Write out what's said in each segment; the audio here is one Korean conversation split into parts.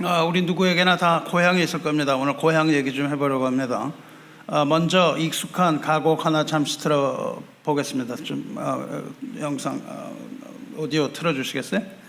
우리 누구에게나 다 고향이 있을 겁니다. 오늘 고향 얘기 좀 해보려고 합니다. 먼저 익숙한 가곡 하나 잠시 틀어보겠습니다. 좀 영상 오디오 틀어주시겠어요?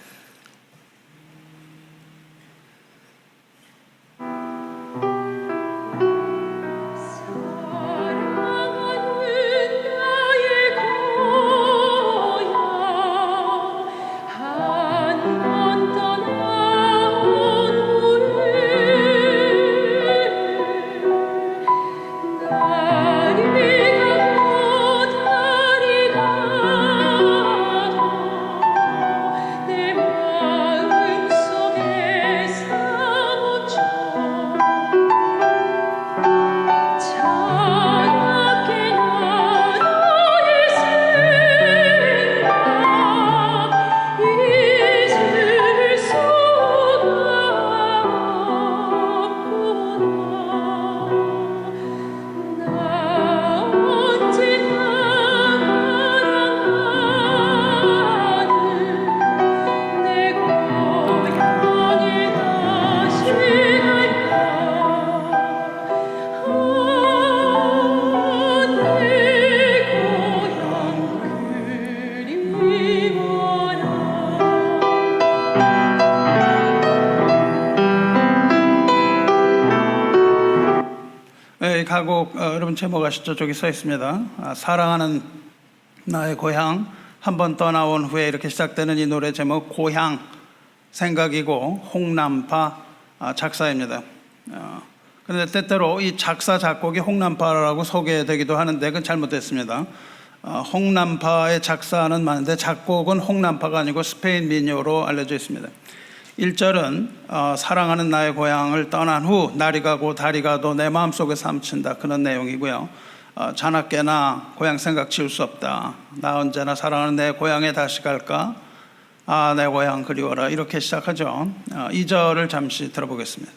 가곡 여러분 제목 아시죠? 저기 써 있습니다. 사랑하는 나의 고향, 한번 떠나온 후에 이렇게 시작되는 이 노래 제목 고향 생각이고 홍남파 작사입니다. 그런데 때때로 이 작사 작곡이 홍남파라고 소개되기도 하는데 그건 잘못됐습니다. 홍남파의 작사는 많은데 작곡은 홍남파가 아니고 스페인 민요로 알려져 있습니다. 1절은 사랑하는 나의 고향을 떠난 후 날이 가고 달이 가도 내 마음속에 삼친다, 그런 내용이고요. 자나깨나 고향 생각 지울 수 없다, 나 언제나 사랑하는 내 고향에 다시 갈까, 내 고향 그리워라, 이렇게 시작하죠. 2절을 잠시 들어보겠습니다.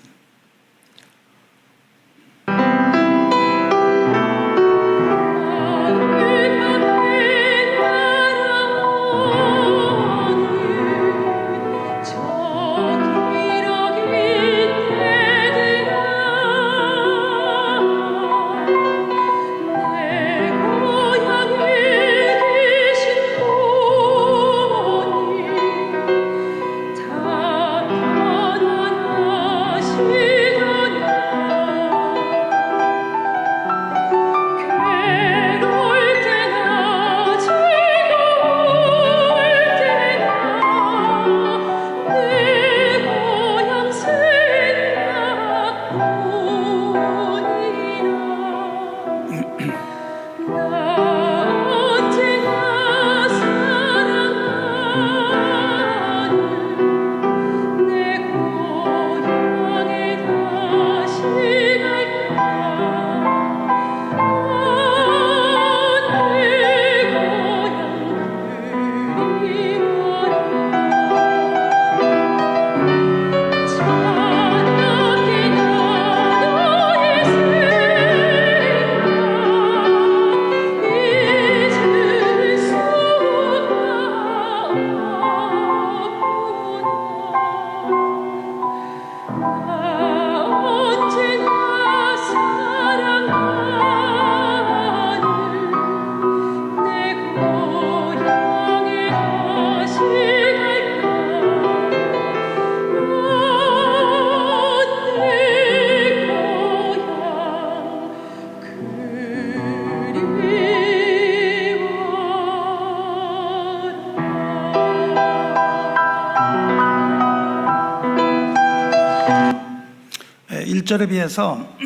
에 비해서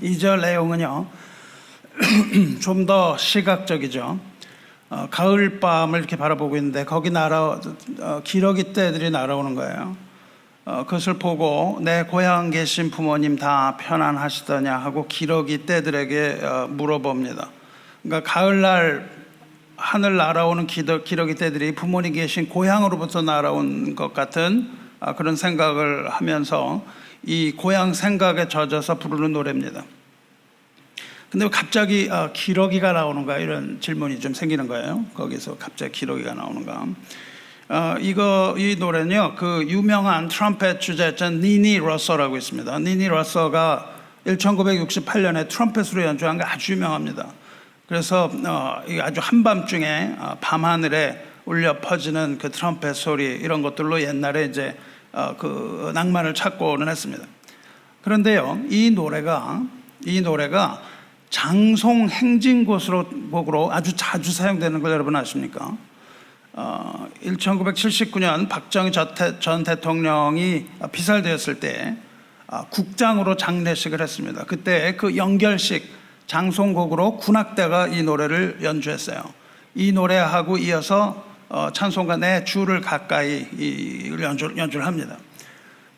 2절 내용은요 좀 더 시각적이죠. 가을밤을 이렇게 바라보고 있는데 거기 기러기 떼들이 날아오는 거예요. 그것을 보고 내 고향 계신 부모님 다 편안하시더냐 하고 기러기 떼들에게 물어봅니다. 그러니까 가을날 하늘 날아오는 기러기 떼들이 부모님 계신 고향으로부터 날아온 것 같은 그런 생각을 하면서 이 고향 생각에 젖어서 부르는 노래입니다. 근데 왜 갑자기 기러기가 나오는가, 이런 질문이 좀 생기는 거예요. 거기서 갑자기 기러기가 나오는가. 이 노래는요, 그 유명한 트럼펫 주자였던 니니 러서라고 있습니다. 니니 러서가 1968년에 트럼펫으로 연주한 게 아주 유명합니다. 그래서 아주 한밤중에 밤하늘에 울려 퍼지는 그 트럼펫 소리 이런 것들로 옛날에 이제 그 낭만을 찾고는 했습니다. 그런데요, 이 노래가 장송 행진곡으로 아주 자주 사용되는 걸 여러분 아십니까? 1979년 박정희 전 대통령이 피살되었을 때 국장으로 장례식을 했습니다. 그때 그 연결식 장송곡으로 군악대가 이 노래를 연주했어요. 이 노래하고 이어서 찬송가 내 줄을 가까이 연주를 합니다.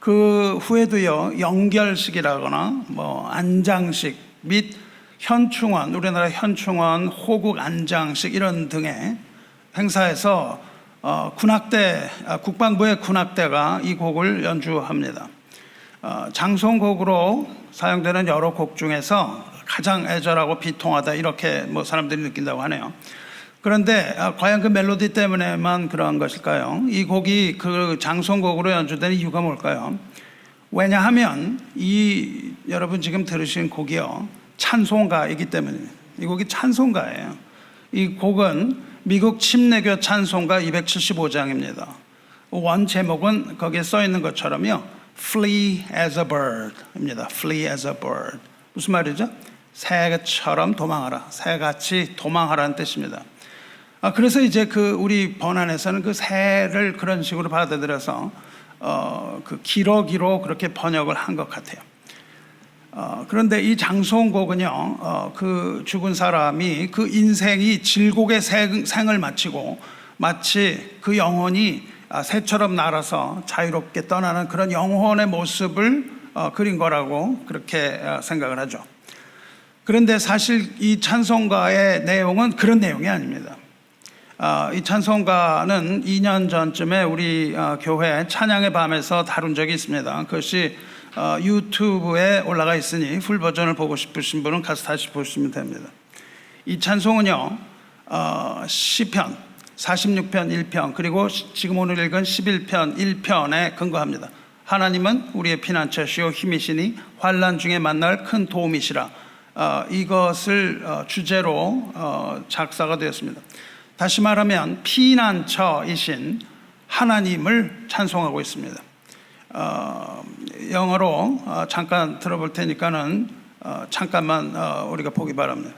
그 후에도요, 연결식이라거나 뭐 안장식 및 현충원, 우리나라 현충원, 호국 안장식 이런 등의 행사에서 국방부의 군악대가 이 곡을 연주합니다. 장송곡으로 사용되는 여러 곡 중에서 가장 애절하고 비통하다 이렇게 뭐 사람들이 느낀다고 하네요. 그런데 과연 그 멜로디 때문에만 그러한 것일까요? 이 곡이 그 장송곡으로 연주되는 이유가 뭘까요? 왜냐하면 여러분 지금 들으신 곡이요, 찬송가이기 때문에. 이 곡이 찬송가예요. 이 곡은 미국 침례교 찬송가 275장입니다. 원 제목은 거기에 써 있는 것처럼요, Flee as a bird 입니다. Flee as a bird. 무슨 말이죠? 새처럼 도망하라. 새같이 도망하라는 뜻입니다. 그래서 이제 우리 번안에서는 그 새를 그런 식으로 받아들여서 그 기러기로 그렇게 번역을 한 것 같아요. 그런데 이 장송곡은요, 그 죽은 사람이 그 인생이 질곡의 생을 마치고 마치 그 영혼이 새처럼 날아서 자유롭게 떠나는 그런 영혼의 모습을 그린 거라고 그렇게 생각을 하죠. 그런데 사실 이 찬송가의 내용은 그런 내용이 아닙니다. 이 찬송가는 2년 전쯤에 우리 교회 찬양의 밤에서 다룬 적이 있습니다. 그것이 유튜브에 올라가 있으니 풀 버전을 보고 싶으신 분은 가서 다시 보시면 됩니다. 이 찬송은요, 시편 46편 1편 그리고 지금 오늘 읽은 11편 1편에 근거합니다. 하나님은 우리의 피난처시오 힘이시니 환난 중에 만날 큰 도움이시라. 이것을 주제로 작사가 되었습니다. 다시 말하면 피난처이신 하나님을 찬송하고 있습니다. 영어로 잠깐 들어볼 테니까는 잠깐만 우리가 보기 바랍니다.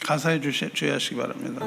가사에 주의하시기 바랍니다.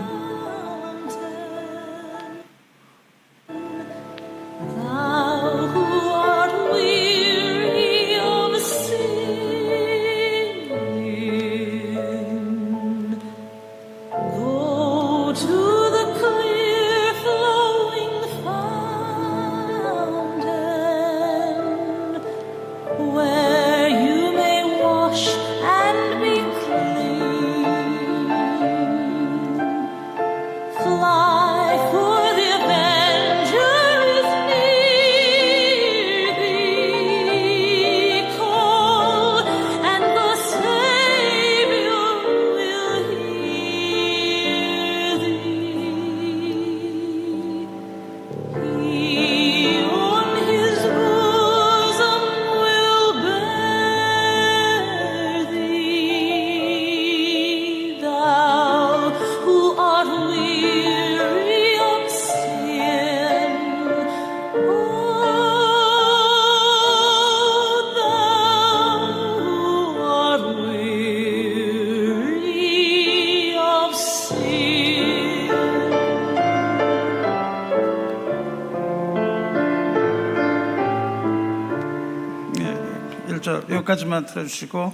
여기까지만 틀어주시고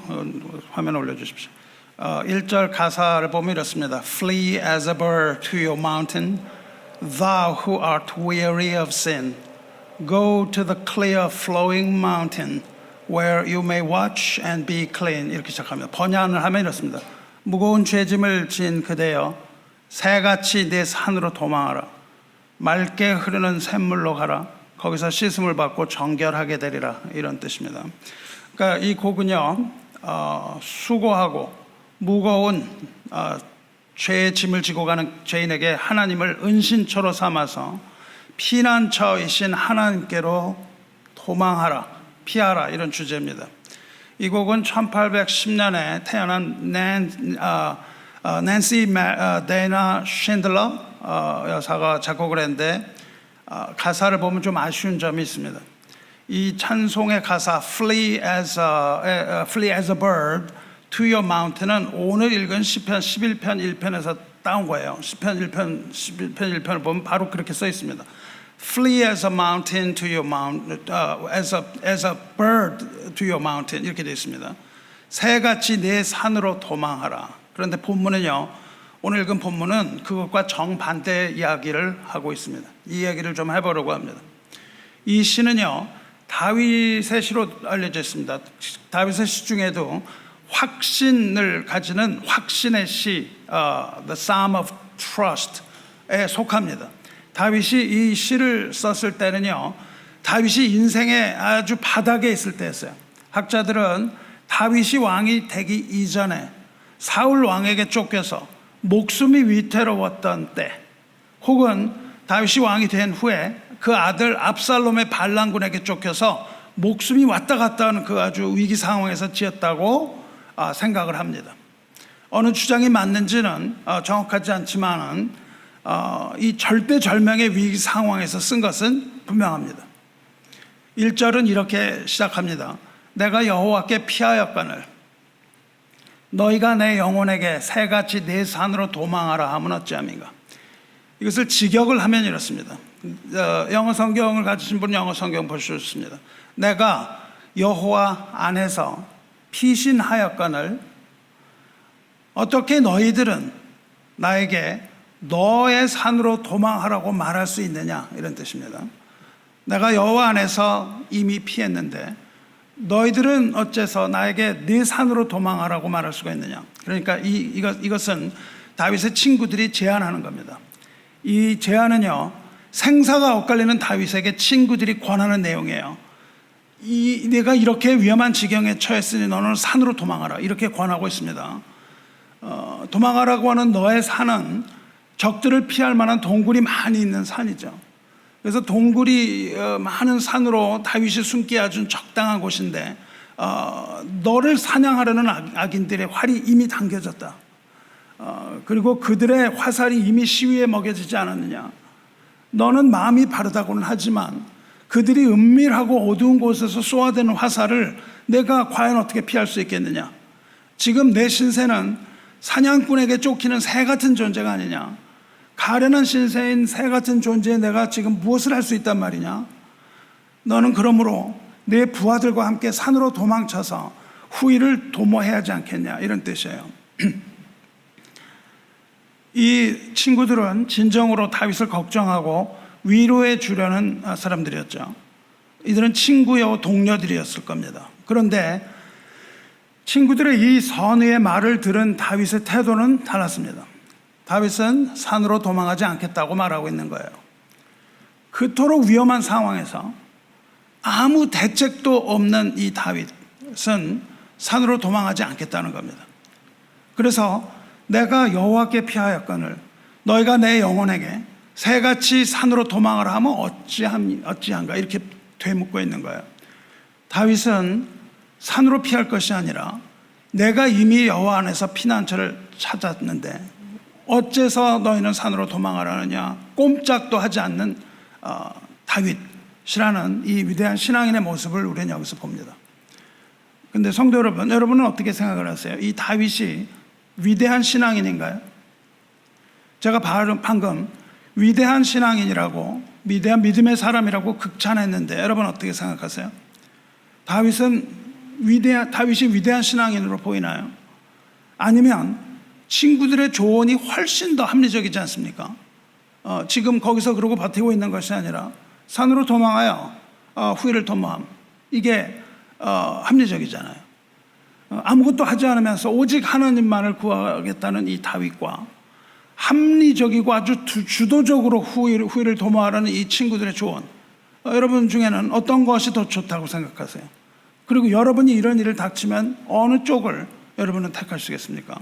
화면 올려주십시오. 1절 가사를 보면 이렇습니다. Flee as a bird to your mountain, thou who art weary of sin. Go to the clear flowing mountain where you may watch and be clean. 이렇게 시작합니다. 번역을 하면 이렇습니다. 무거운 죄짐을 진 그대여 새같이 내 산으로 도망하라. 맑게 흐르는 샘물로 가라. 거기서 씻음을 받고 정결하게 되리라. 이런 뜻입니다. 그러니까 이 곡은요, 수고하고 무거운 죄의 짐을 지고 가는 죄인에게 하나님을 은신처로 삼아서 피난처이신 하나님께로 도망하라, 피하라, 이런 주제입니다. 이 곡은 1810년에 태어난 낸시 데이나 쉰들러 여사가 작곡을 했는데, 가사를 보면 좀 아쉬운 점이 있습니다. 이 찬송의 가사 Flee as a bird to your mountain은 오늘 읽은 시편 11편 1편에서 따온 거예요. 시편 1편 11편 1편을 보면 바로 그렇게 써 있습니다. Flee as a mountain to your mountain, as a bird to your mountain, 이렇게 되어 있습니다. 새같이 내 산으로 도망하라. 그런데 본문은요, 오늘 읽은 본문은 그것과 정반대 이야기를 하고 있습니다. 이 이야기를 좀 해보려고 합니다. 이 시는요, 다윗의 시로 알려져 있습니다. 다윗의 시 중에도 확신을 가지는 확신의 시, The Psalm of Trust에 속합니다. 다윗이 이 시를 썼을 때는요, 다윗이 인생의 아주 바닥에 있을 때였어요. 학자들은 다윗이 왕이 되기 이전에 사울 왕에게 쫓겨서 목숨이 위태로웠던 때, 혹은 다윗이 왕이 된 후에 그 아들 압살롬의 반란군에게 쫓겨서 목숨이 왔다 갔다 하는 그 아주 위기 상황에서 지었다고 생각을 합니다. 어느 주장이 맞는지는 정확하지 않지만은 이 절대절명의 위기 상황에서 쓴 것은 분명합니다. 1절은 이렇게 시작합니다. 내가 여호와께 피하였거늘 너희가 내 영혼에게 새같이 내 산으로 도망하라 하면 어찌함인가. 이것을 직역을 하면 이렇습니다. 영어 성경을 가지신 분은 영어 성경 보실 수 있습니다. 내가 여호와 안에서 피신하였거늘 어떻게 너희들은 나에게 너의 산으로 도망하라고 말할 수 있느냐, 이런 뜻입니다. 내가 여호와 안에서 이미 피했는데 너희들은 어째서 나에게 네 산으로 도망하라고 말할 수가 있느냐. 그러니까 이것은 다윗의 친구들이 제안하는 겁니다. 이 제안은요, 생사가 엇갈리는 다윗에게 친구들이 권하는 내용이에요. 내가 이렇게 위험한 지경에 처했으니 너는 산으로 도망하라, 이렇게 권하고 있습니다. 도망하라고 하는 너의 산은 적들을 피할 만한 동굴이 많이 있는 산이죠. 그래서 동굴이 많은 산으로 다윗이 숨기 아주 적당한 곳인데, 너를 사냥하려는 악인들의 활이 이미 당겨졌다. 그리고 그들의 화살이 이미 시위에 먹여지지 않았느냐. 너는 마음이 바르다고는 하지만 그들이 은밀하고 어두운 곳에서 쏘아대는 화살을 내가 과연 어떻게 피할 수 있겠느냐. 지금 내 신세는 사냥꾼에게 쫓기는 새 같은 존재가 아니냐. 가련한 신세인 새 같은 존재에 내가 지금 무엇을 할 수 있단 말이냐. 너는 그러므로 내 부하들과 함께 산으로 도망쳐서 후일을 도모해야 하지 않겠냐, 이런 뜻이에요. 이 친구들은 진정으로 다윗을 걱정하고 위로해 주려는 사람들이었죠. 이들은 친구요 동료들이었을 겁니다. 그런데 친구들의 이 선의의 말을 들은 다윗의 태도는 달랐습니다. 다윗은 산으로 도망하지 않겠다고 말하고 있는 거예요. 그토록 위험한 상황에서 아무 대책도 없는 이 다윗은 산으로 도망하지 않겠다는 겁니다. 그래서 내가 여호와께 피하였거늘 너희가 내 영혼에게 새같이 산으로 도망하라 하면 어찌한가, 이렇게 되묻고 있는 거예요. 다윗은 산으로 피할 것이 아니라 내가 이미 여호와 안에서 피난처를 찾았는데 어째서 너희는 산으로 도망하라느냐, 꼼짝도 하지 않는 다윗이라는 이 위대한 신앙인의 모습을 우리는 여기서 봅니다. 그런데 성도 여러분, 여러분은 어떻게 생각을 하세요? 이 다윗이 위대한 신앙인인가요? 제가 방금 위대한 신앙인이라고, 위대한 믿음의 사람이라고 극찬했는데 여러분 어떻게 생각하세요? 다윗이 위대한 신앙인으로 보이나요? 아니면 친구들의 조언이 훨씬 더 합리적이지 않습니까? 지금 거기서 그러고 버티고 있는 것이 아니라 산으로 도망하여 후일을 도모함, 이게 합리적이잖아요. 아무것도 하지 않으면서 오직 하나님만을 구하겠다는 이 다윗과 합리적이고 아주 주도적으로 후위를 도모하라는 이 친구들의 조언, 여러분 중에는 어떤 것이 더 좋다고 생각하세요? 그리고 여러분이 이런 일을 닥치면 어느 쪽을 여러분은 택하시겠습니까?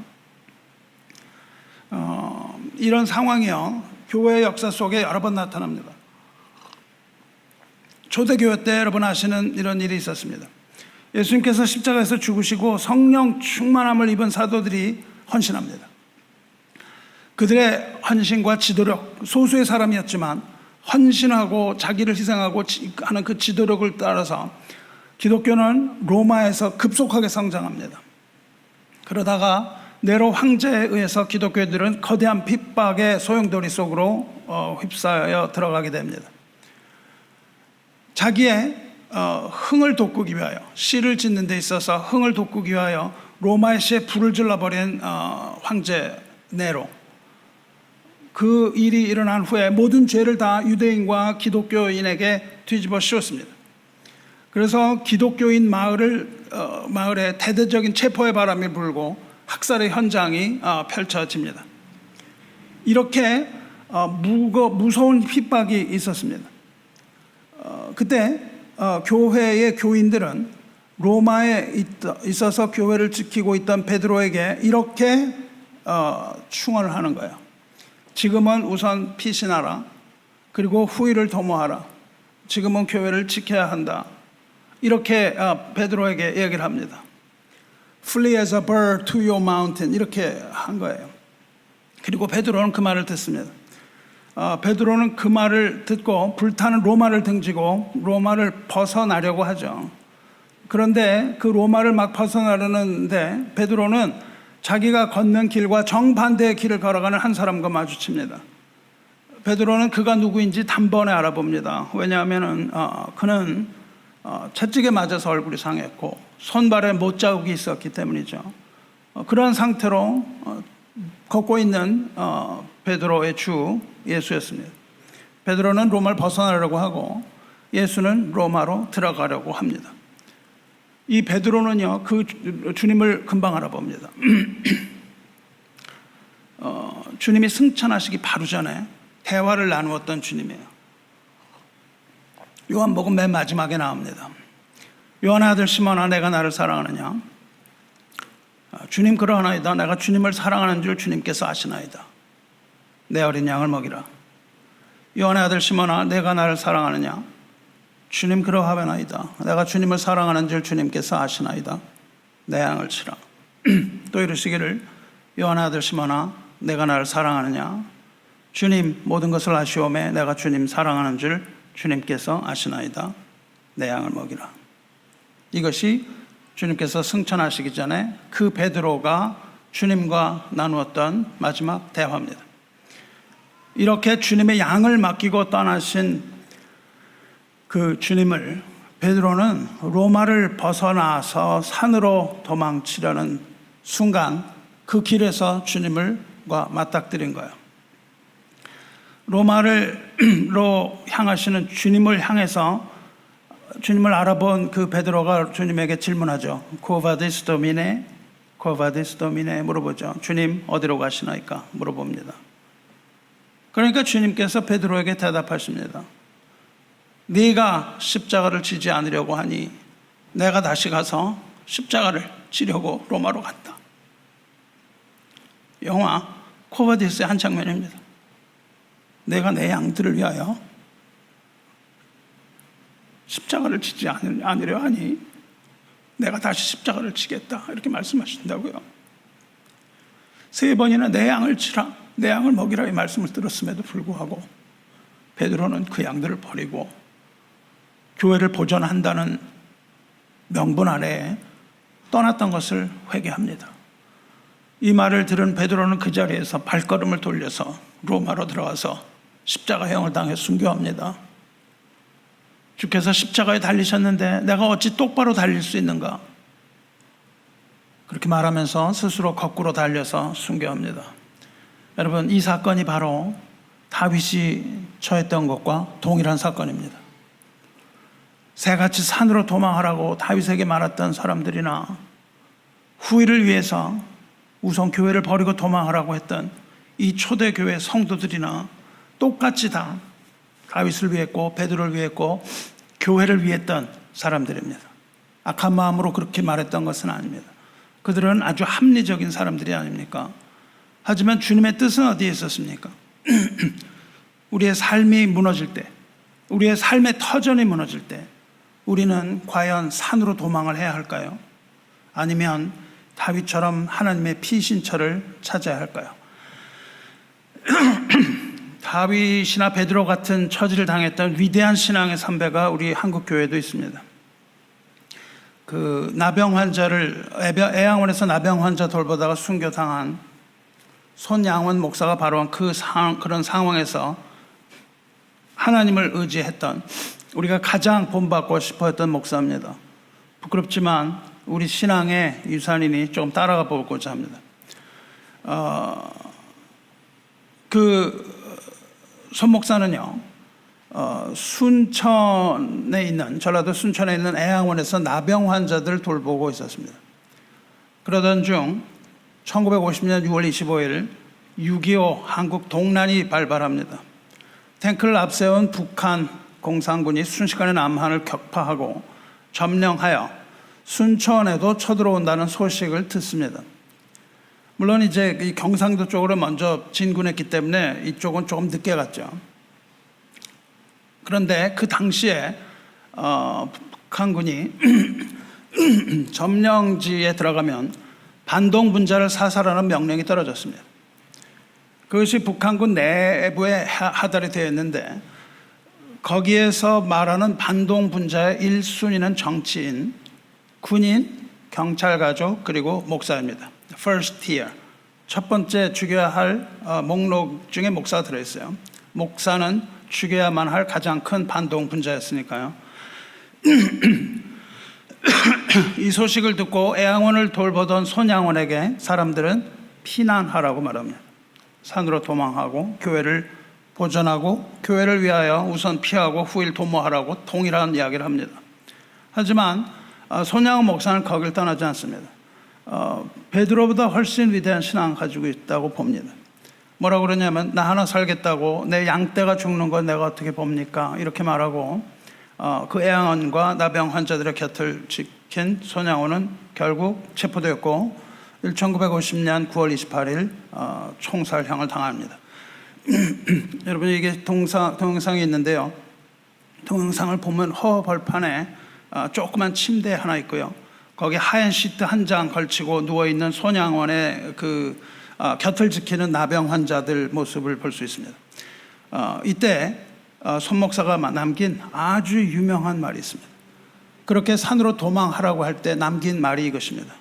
이런 상황이요, 교회의 역사 속에 여러 번 나타납니다. 초대교회 때 여러분 아시는 이런 일이 있었습니다. 예수님께서 십자가에서 죽으시고 성령 충만함을 입은 사도들이 헌신합니다. 그들의 헌신과 지도력, 소수의 사람이었지만 헌신하고 자기를 희생하고 하는 그 지도력을 따라서 기독교는 로마에서 급속하게 성장합니다. 그러다가 네로 황제에 의해서 기독교인들은 거대한 핍박의 소용돌이 속으로 휩싸여 들어가게 됩니다. 자기의 흥을 돋구기 위하여, 시를 짓는 데 있어서 흥을 돋구기 위하여 로마의 시에 불을 질러버린 황제 네로, 그 일이 일어난 후에 모든 죄를 다 유대인과 기독교인에게 뒤집어 씌웠습니다. 그래서 기독교인 마을에 대대적인 체포의 바람이 불고 학살의 현장이 펼쳐집니다. 이렇게 무서운 핍박이 있었습니다. 그때 교회의 교인들은 로마에 있어서 교회를 지키고 있던 베드로에게 이렇게 충언을 하는 거예요. 지금은 우선 피신하라. 그리고 후위를 도모하라. 지금은 교회를 지켜야 한다. 이렇게 베드로에게 얘기를 합니다. Flee as a bird to your mountain. 이렇게 한 거예요. 그리고 베드로는 그 말을 듣습니다. 베드로는 그 말을 듣고 불타는 로마를 등지고 로마를 벗어나려고 하죠. 그런데 그 로마를 막 벗어나려는데 베드로는 자기가 걷는 길과 정반대의 길을 걸어가는 한 사람과 마주칩니다. 베드로는 그가 누구인지 단번에 알아봅니다. 왜냐하면 그는 채찍에 맞아서 얼굴이 상했고 손발에 못자국이 있었기 때문이죠. 그런 상태로 걷고 있는 베드로의 주 예수였습니다. 베드로는 로마를 벗어나려고 하고 예수는 로마로 들어가려고 합니다. 이 베드로는요, 그 주님을 금방 알아봅니다. 주님이 승천하시기 바로 전에 대화를 나누었던 주님이에요. 요한복음 맨 마지막에 나옵니다. 요한의 아들 시몬아, 내가 나를 사랑하느냐? 주님 그러하나이다. 내가 주님을 사랑하는 줄 주님께서 아시나이다. 내 어린 양을 먹이라. 요한의 아들 시몬아, 내가 나를 사랑하느냐? 주님 그러하나이다. 내가 주님을 사랑하는 줄 주님께서 아시나이다. 내 양을 치라. 또 이르시기를 요한의 아들 시몬아, 내가 나를 사랑하느냐? 주님 모든 것을 아시오매 내가 주님 사랑하는 줄 주님께서 아시나이다. 내 양을 먹이라. 이것이 주님께서 승천하시기 전에 그 베드로가 주님과 나누었던 마지막 대화입니다. 이렇게 주님의 양을 맡기고 떠나신 그 주님을 베드로는 로마를 벗어나서 산으로 도망치려는 순간 그 길에서 주님과 맞닥뜨린 거예요. 로마로 향하시는 주님을 향해서 주님을 알아본 그 베드로가 주님에게 질문하죠. Quo vadis Domine 물어보죠. 주님 어디로 가시나이까 물어봅니다. 그러니까 주님께서 베드로에게 대답하십니다. 네가 십자가를 지지 않으려고 하니 내가 다시 가서 십자가를 지려고 로마로 갔다. 영화 코바디스의 한 장면입니다. 내가 내 양들을 위하여 십자가를 지지 않으려 하니 내가 다시 십자가를 지겠다. 이렇게 말씀하신다고요. 3번이나 내 양을 치라, 내 양을 먹이라 이 말씀을 들었음에도 불구하고 베드로는 그 양들을 버리고 교회를 보존한다는 명분 아래에 떠났던 것을 회개합니다. 이 말을 들은 베드로는 그 자리에서 발걸음을 돌려서 로마로 들어가서 십자가형을 당해 순교합니다. 주께서 십자가에 달리셨는데 내가 어찌 똑바로 달릴 수 있는가? 그렇게 말하면서 스스로 거꾸로 달려서 순교합니다. 여러분, 이 사건이 바로 다윗이 처했던 것과 동일한 사건입니다. 새같이 산으로 도망하라고 다윗에게 말했던 사람들이나 후위를 위해서 우선 교회를 버리고 도망하라고 했던 이 초대교회 성도들이나 똑같이 다 다윗을 위했고 베드로를 위했고 교회를 위했던 사람들입니다. 악한 마음으로 그렇게 말했던 것은 아닙니다. 그들은 아주 합리적인 사람들이 아닙니까? 하지만 주님의 뜻은 어디에 있었습니까? 우리의 삶이 무너질 때, 우리의 삶의 터전이 무너질 때 우리는 과연 산으로 도망을 해야 할까요? 아니면 다윗처럼 하나님의 피신처를 찾아야 할까요? 다윗이나 베드로 같은 처지를 당했던 위대한 신앙의 선배가 우리 한국 교회도 있습니다. 그 나병 환자를 애양원에서 나병 환자 돌보다가 순교당한 손양원 목사가 바로 그런 상황에서 하나님을 의지했던, 우리가 가장 본받고 싶어했던 목사입니다. 부끄럽지만 우리 신앙의 유산이니 조금 따라가 보고자 합니다. 손 목사는요, 순천에 있는, 전라도 순천에 있는 애양원에서 나병 환자들 돌보고 있었습니다. 그러던 중 1950년 6월 25일 6.25 한국 동란이 발발합니다. 탱크를 앞세운 북한 공산군이 순식간에 남한을 격파하고 점령하여 순천에도 쳐들어온다는 소식을 듣습니다. 물론 이제 이 경상도 쪽으로 먼저 진군했기 때문에 이쪽은 조금 늦게 갔죠. 그런데 그 당시에 북한군이 점령지에 들어가면 반동 분자를 사살하는 명령이 떨어졌습니다. 그것이 북한군 내부에 하달이 되어 있는데, 거기에서 말하는 반동 분자의 1순위는 정치인, 군인, 경찰 가족, 그리고 목사입니다. First tier, 첫 번째 죽여야 할 목록 중에 목사가 들어있어요. 목사는 죽여야만 할 가장 큰 반동 분자였으니까요. 이 소식을 듣고 애양원을 돌보던 손양원에게 사람들은 피난하라고 말합니다. 산으로 도망하고 교회를 보존하고 교회를 위하여 우선 피하고 후일 도모하라고 동일한 이야기를 합니다. 하지만 손양원 목사는 거길 떠나지 않습니다. 베드로보다 훨씬 위대한 신앙을 가지고 있다고 봅니다. 뭐라고 그러냐면, 나 하나 살겠다고 내 양떼가 죽는 건 내가 어떻게 봅니까? 이렇게 말하고 그 애양원과 나병 환자들의 곁을 지킨 손양원은 결국 체포되었고 1950년 9월 28일 총살형을 당합니다. 여러분, 이게 동영상이 있는데요. 동영상을 보면 허벌판에 조그만 침대 하나 있고요. 거기 하얀 시트 한 장 걸치고 누워있는 손양원의 그 곁을 지키는 나병 환자들 모습을 볼 수 있습니다. 이때 손 목사가 남긴 아주 유명한 말이 있습니다. 그렇게 산으로 도망하라고 할 때 남긴 말이 이것입니다.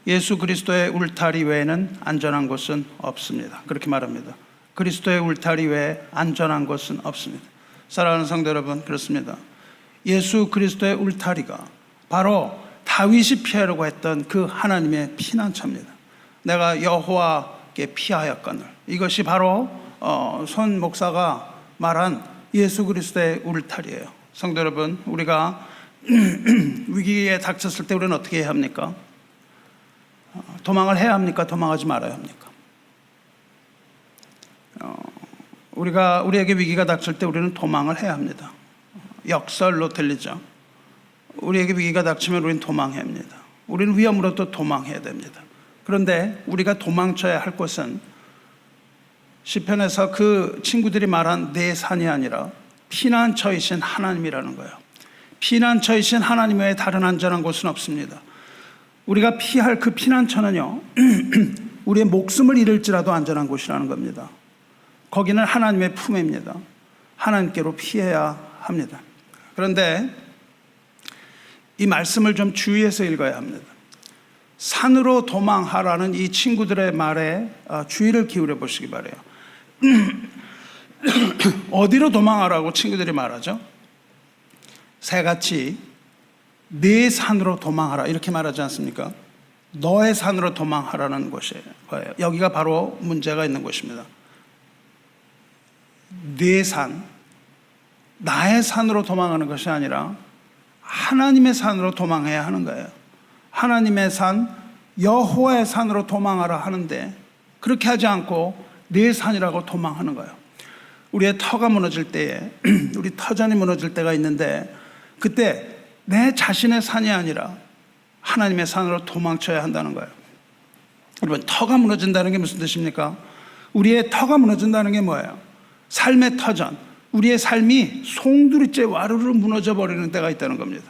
예수 그리스도의 울타리 외에는 안전한 곳은 없습니다. 그렇게 말합니다. 그리스도의 울타리 외에 안전한 곳은 없습니다. 사랑하는 성도 여러분, 그렇습니다. 예수 그리스도의 울타리가 바로 다윗이 피하려고 했던 그 하나님의 피난처입니다. 내가 여호와께 피하였거늘. 이것이 바로 손 목사가 말한 예수 그리스도의 울타리예요. 성도 여러분, 우리가 위기에 닥쳤을 때 우리는 어떻게 해야 합니까? 도망을 해야 합니까? 도망하지 말아야 합니까? 우리에게 위기가 닥칠 때 우리는 도망을 해야 합니다. 역설로 들리죠. 우리에게 위기가 닥치면 우리는 도망해야 합니다. 우리는 위험으로부터 도망해야 됩니다. 그런데 우리가 도망쳐야 할 곳은 시편에서 그 친구들이 말한 내 산이 아니라 피난처이신 하나님이라는 거예요. 피난처이신 하나님 외에 다른 안전한 곳은 없습니다. 우리가 피할 그 피난처는요, 우리의 목숨을 잃을지라도 안전한 곳이라는 겁니다. 거기는 하나님의 품입니다. 하나님께로 피해야 합니다. 그런데 이 말씀을 좀 주의해서 읽어야 합니다. 산으로 도망하라는 이 친구들의 말에 주의를 기울여 보시기 바라요. 어디로 도망하라고 친구들이 말하죠? 새같이 네 산으로 도망하라 이렇게 말하지 않습니까? 너의 산으로 도망하라는 것이에요. 여기가 바로 문제가 있는 곳입니다. 네 산, 나의 산으로 도망하는 것이 아니라 하나님의 산으로 도망해야 하는 거예요. 하나님의 산, 여호와의 산으로 도망하라 하는데, 그렇게 하지 않고 내 산이라고 도망하는 거예요. 우리의 터가 무너질 때에 우리 터전이 무너질 때가 있는데 그때 내 자신의 산이 아니라 하나님의 산으로 도망쳐야 한다는 거예요. 여러분, 터가 무너진다는 게 무슨 뜻입니까? 우리의 터가 무너진다는 게 뭐예요? 삶의 터전, 우리의 삶이 송두리째 와르르 무너져 버리는 때가 있다는 겁니다.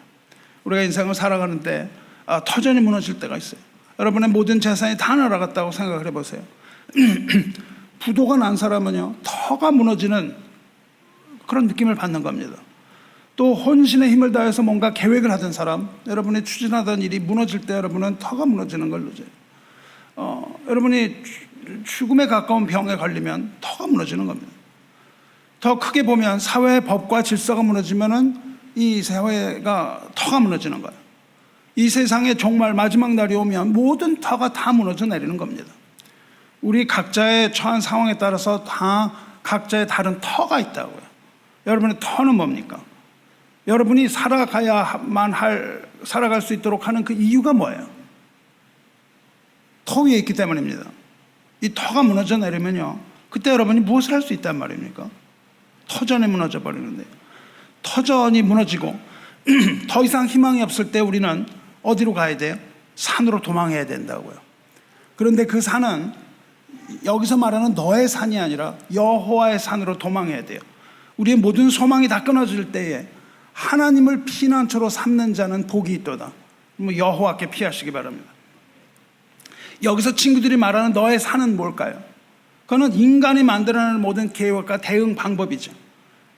우리가 인생을 살아가는 때 터전이 무너질 때가 있어요. 여러분의 모든 재산이 다 날아갔다고 생각을 해보세요. 부도가 난 사람은요, 터가 무너지는 그런 느낌을 받는 겁니다. 또 혼신의 힘을 다해서 뭔가 계획을 하던 사람, 여러분이 추진하던 일이 무너질 때 여러분은 터가 무너지는 걸 느껴요. 여러분이 죽음에 가까운 병에 걸리면 터가 무너지는 겁니다. 더 크게 보면 사회의 법과 질서가 무너지면은 이 사회가 터가 무너지는 거예요. 이 세상에 정말 마지막 날이 오면 모든 터가 다 무너져 내리는 겁니다. 우리 각자의 처한 상황에 따라서 다 각자의 다른 터가 있다고요. 여러분의 터는 뭡니까? 여러분이 살아갈 수 있도록 하는 그 이유가 뭐예요? 터 위에 있기 때문입니다. 이 터가 무너져 내리면요, 그때 여러분이 무엇을 할 수 있단 말입니까? 터전이 무너져 버리는데, 터전이 무너지고 더 이상 희망이 없을 때 우리는 어디로 가야 돼요? 산으로 도망해야 된다고요. 그런데 그 산은 여기서 말하는 너의 산이 아니라 여호와의 산으로 도망해야 돼요. 우리의 모든 소망이 다 끊어질 때에 하나님을 피난처로 삼는 자는 복이 있도다. 여호와께 피하시기 바랍니다. 여기서 친구들이 말하는 너의 산은 뭘까요? 그거는 인간이 만들어내는 모든 계획과 대응 방법이죠.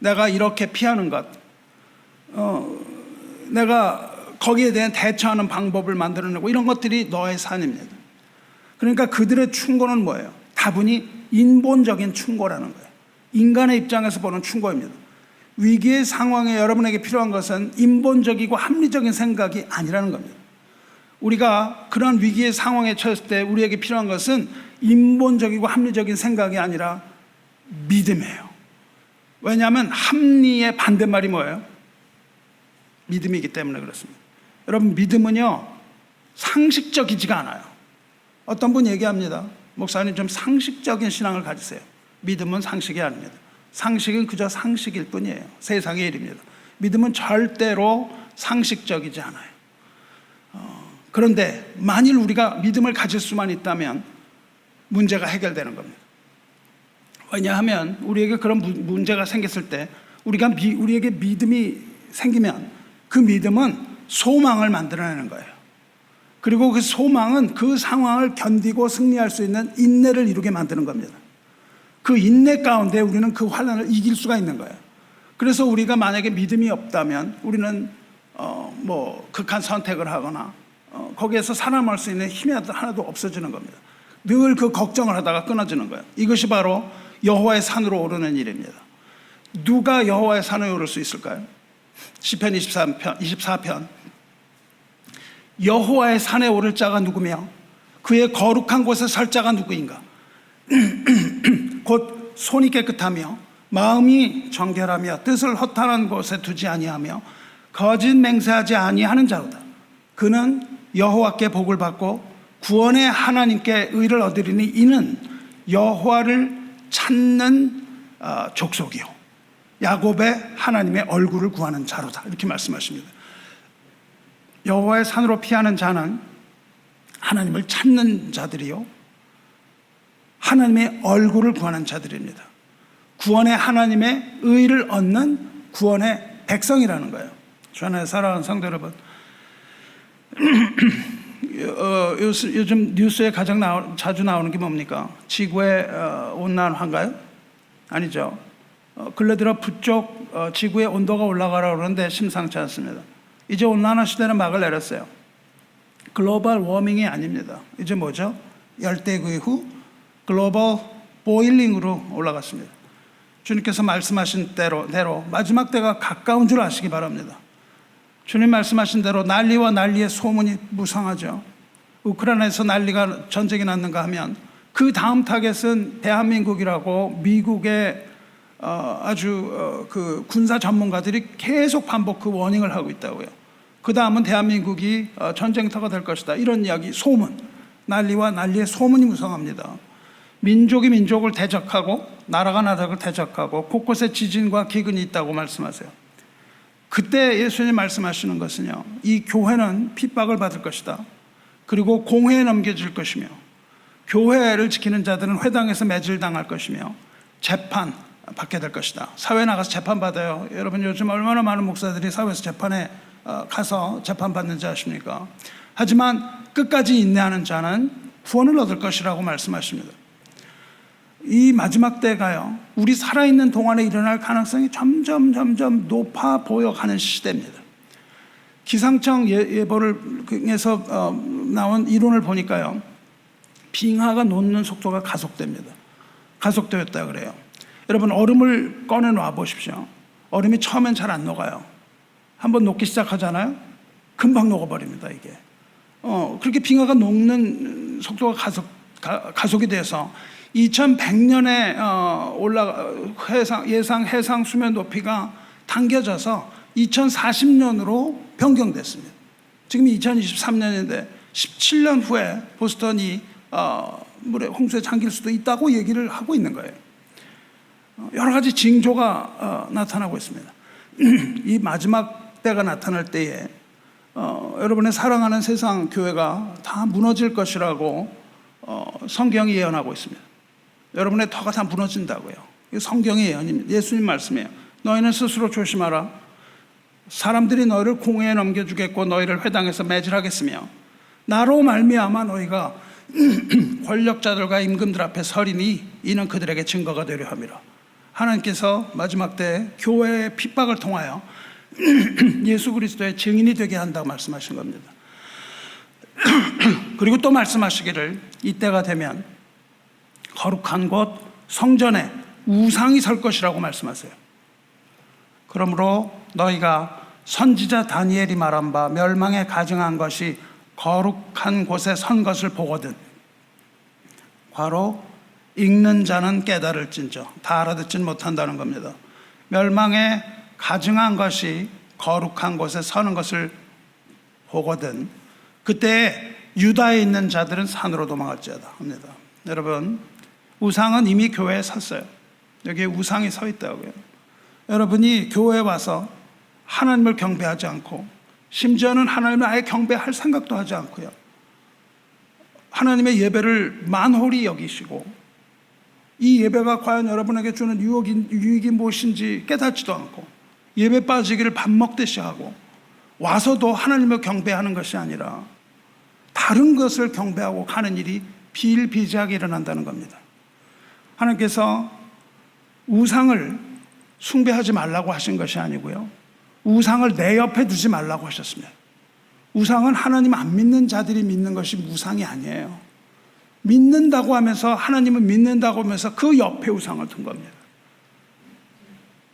내가 이렇게 피하는 것, 내가 거기에 대한 대처하는 방법을 만들어내고 이런 것들이 너의 산입니다. 그러니까 그들의 충고는 뭐예요? 다분히 인본적인 충고라는 거예요. 인간의 입장에서 보는 충고입니다. 위기의 상황에 여러분에게 필요한 것은 인본적이고 합리적인 생각이 아니라는 겁니다. 우리가 그런 위기의 상황에 처했을 때 우리에게 필요한 것은 인본적이고 합리적인 생각이 아니라 믿음이에요. 왜냐하면 합리의 반대말이 뭐예요? 믿음이기 때문에 그렇습니다. 여러분, 믿음은요, 상식적이지가 않아요. 어떤 분 얘기합니다. 목사님, 좀 상식적인 신앙을 가지세요. 믿음은 상식이 아닙니다. 상식은 그저 상식일 뿐이에요. 세상의 일입니다. 믿음은 절대로 상식적이지 않아요. 그런데 만일 우리가 믿음을 가질 수만 있다면 문제가 해결되는 겁니다. 왜냐하면 우리에게 그런 문제가 생겼을 때 우리에게 믿음이 생기면 그 믿음은 소망을 만들어내는 거예요. 그리고 그 소망은 그 상황을 견디고 승리할 수 있는 인내를 이루게 만드는 겁니다. 그 인내 가운데 우리는 그 환난을 이길 수가 있는 거예요. 그래서 우리가 만약에 믿음이 없다면 우리는 극한 선택을 하거나 거기에서 살아남을 수 있는 힘이 하나도 없어지는 겁니다. 늘 그 걱정을 하다가 끊어지는 거예요. 이것이 바로 여호와의 산으로 오르는 일입니다. 누가 여호와의 산에 오를 수 있을까요? 시편 24편 여호와의 산에 오를 자가 누구며 그의 거룩한 곳에 설 자가 누구인가? 곧 손이 깨끗하며 마음이 정결하며 뜻을 허탄한 곳에 두지 아니하며 거짓 맹세하지 아니하는 자로다. 그는 여호와께 복을 받고 구원의 하나님께 의를 얻으리니 이는 여호와를 찾는 족속이요 야곱의 하나님의 얼굴을 구하는 자로다. 이렇게 말씀하십니다. 여호와의 산으로 피하는 자는 하나님을 찾는 자들이요 하나님의 얼굴을 구하는 자들입니다. 구원의 하나님의 의를 얻는 구원의 백성이라는 거예요. 주 안에 사랑하는 성도 여러분, 요즘 뉴스에 가장 자주 나오는 게 뭡니까? 지구의 온난화인가요? 아니죠. 근래 들어 북쪽 지구의 온도가 올라가라고 그러는데 심상치 않습니다. 이제 온난화 시대는 막을 내렸어요. 글로벌 워밍이 아닙니다. 이제 뭐죠? 열대기후 글로벌 보일링으로 올라갔습니다. 주님께서 말씀하신 대로 마지막 때가 가까운 줄 아시기 바랍니다. 주님 말씀하신 대로 난리와 난리의 소문이 무성하죠. 우크라이나에서 전쟁이 났는가 하면 그 다음 타겟은 대한민국이라고 미국의 그 군사 전문가들이 계속 반복 그 워닝을 하고 있다고요. 그 다음은 대한민국이 전쟁터가 될 것이다. 이런 이야기, 소문, 난리와 난리의 소문이 무성합니다. 민족이 민족을 대적하고 나라가 나라를 대적하고 곳곳에 지진과 기근이 있다고 말씀하세요. 그때 예수님 말씀하시는 것은요, 이 교회는 핍박을 받을 것이다. 그리고 공회에 넘겨질 것이며 교회를 지키는 자들은 회당에서 매질당할 것이며 재판 받게 될 것이다. 사회에 나가서 재판 받아요. 여러분 요즘 얼마나 많은 목사들이 사회에서 재판에 가서 재판 받는지 아십니까? 하지만 끝까지 인내하는 자는 구원을 얻을 것이라고 말씀하십니다. 이 마지막 때가요, 우리 살아있는 동안에 일어날 가능성이 점점 높아 보여가는 시대입니다. 기상청 예보에서 나온 이론을 보니까요, 빙하가 녹는 속도가 가속됩니다. 가속되었다 그래요. 여러분 얼음을 꺼내 놔 보십시오. 얼음이 처음엔 잘 안 녹아요. 한번 녹기 시작하잖아요. 금방 녹아버립니다 이게. 그렇게 빙하가 녹는 속도가 가속이 돼서 2100년에 예상 해상 수면 높이가 당겨져서 2040년으로 변경됐습니다. 지금 2023년인데 17년 후에 보스턴이 물에 홍수에 잠길 수도 있다고 얘기를 하고 있는 거예요. 여러 가지 징조가 나타나고 있습니다. 이 마지막 때가 나타날 때에 여러분의 사랑하는 세상 교회가 다 무너질 것이라고 성경이 예언하고 있습니다. 여러분의 터가 다 무너진다고요. 이게 성경의 예언입니다. 예수님 말씀이에요. 너희는 스스로 조심하라. 사람들이 너희를 공회에 넘겨주겠고 너희를 회당에서 매질하겠으며 나로 말미암아 너희가 권력자들과 임금들 앞에 서리니 이는 그들에게 증거가 되려 함이라. 하나님께서 마지막 때 교회의 핍박을 통하여 예수 그리스도의 증인이 되게 한다고 말씀하신 겁니다. 그리고 또 말씀하시기를 이때가 되면 거룩한 곳 성전에 우상이 설 것이라고 말씀하세요. 그러므로 너희가 선지자 다니엘이 말한 바 멸망에 가증한 것이 거룩한 곳에 선 것을 보거든 바로 읽는 자는 깨달을진저 다 알아듣진 못한다는 겁니다. 멸망에 가증한 것이 거룩한 곳에 서는 것을 보거든 그때 유다에 있는 자들은 산으로 도망할지어다 합니다. 여러분 우상은 이미 교회에 섰어요. 여기에 우상이 서 있다고요. 여러분이 교회에 와서 하나님을 경배하지 않고 심지어는 하나님을 아예 경배할 생각도 하지 않고요, 하나님의 예배를 만홀히 여기시고 이 예배가 과연 여러분에게 주는 유익이 무엇인지 깨닫지도 않고 예배 빠지기를 밥 먹듯이 하고 와서도 하나님을 경배하는 것이 아니라 다른 것을 경배하고 가는 일이 비일비재하게 일어난다는 겁니다. 하나님께서 우상을 숭배하지 말라고 하신 것이 아니고요, 우상을 내 옆에 두지 말라고 하셨습니다. 우상은 하나님 안 믿는 자들이 믿는 것이 우상이 아니에요. 믿는다고 하면서 하나님을 믿는다고 하면서 그 옆에 우상을 둔 겁니다.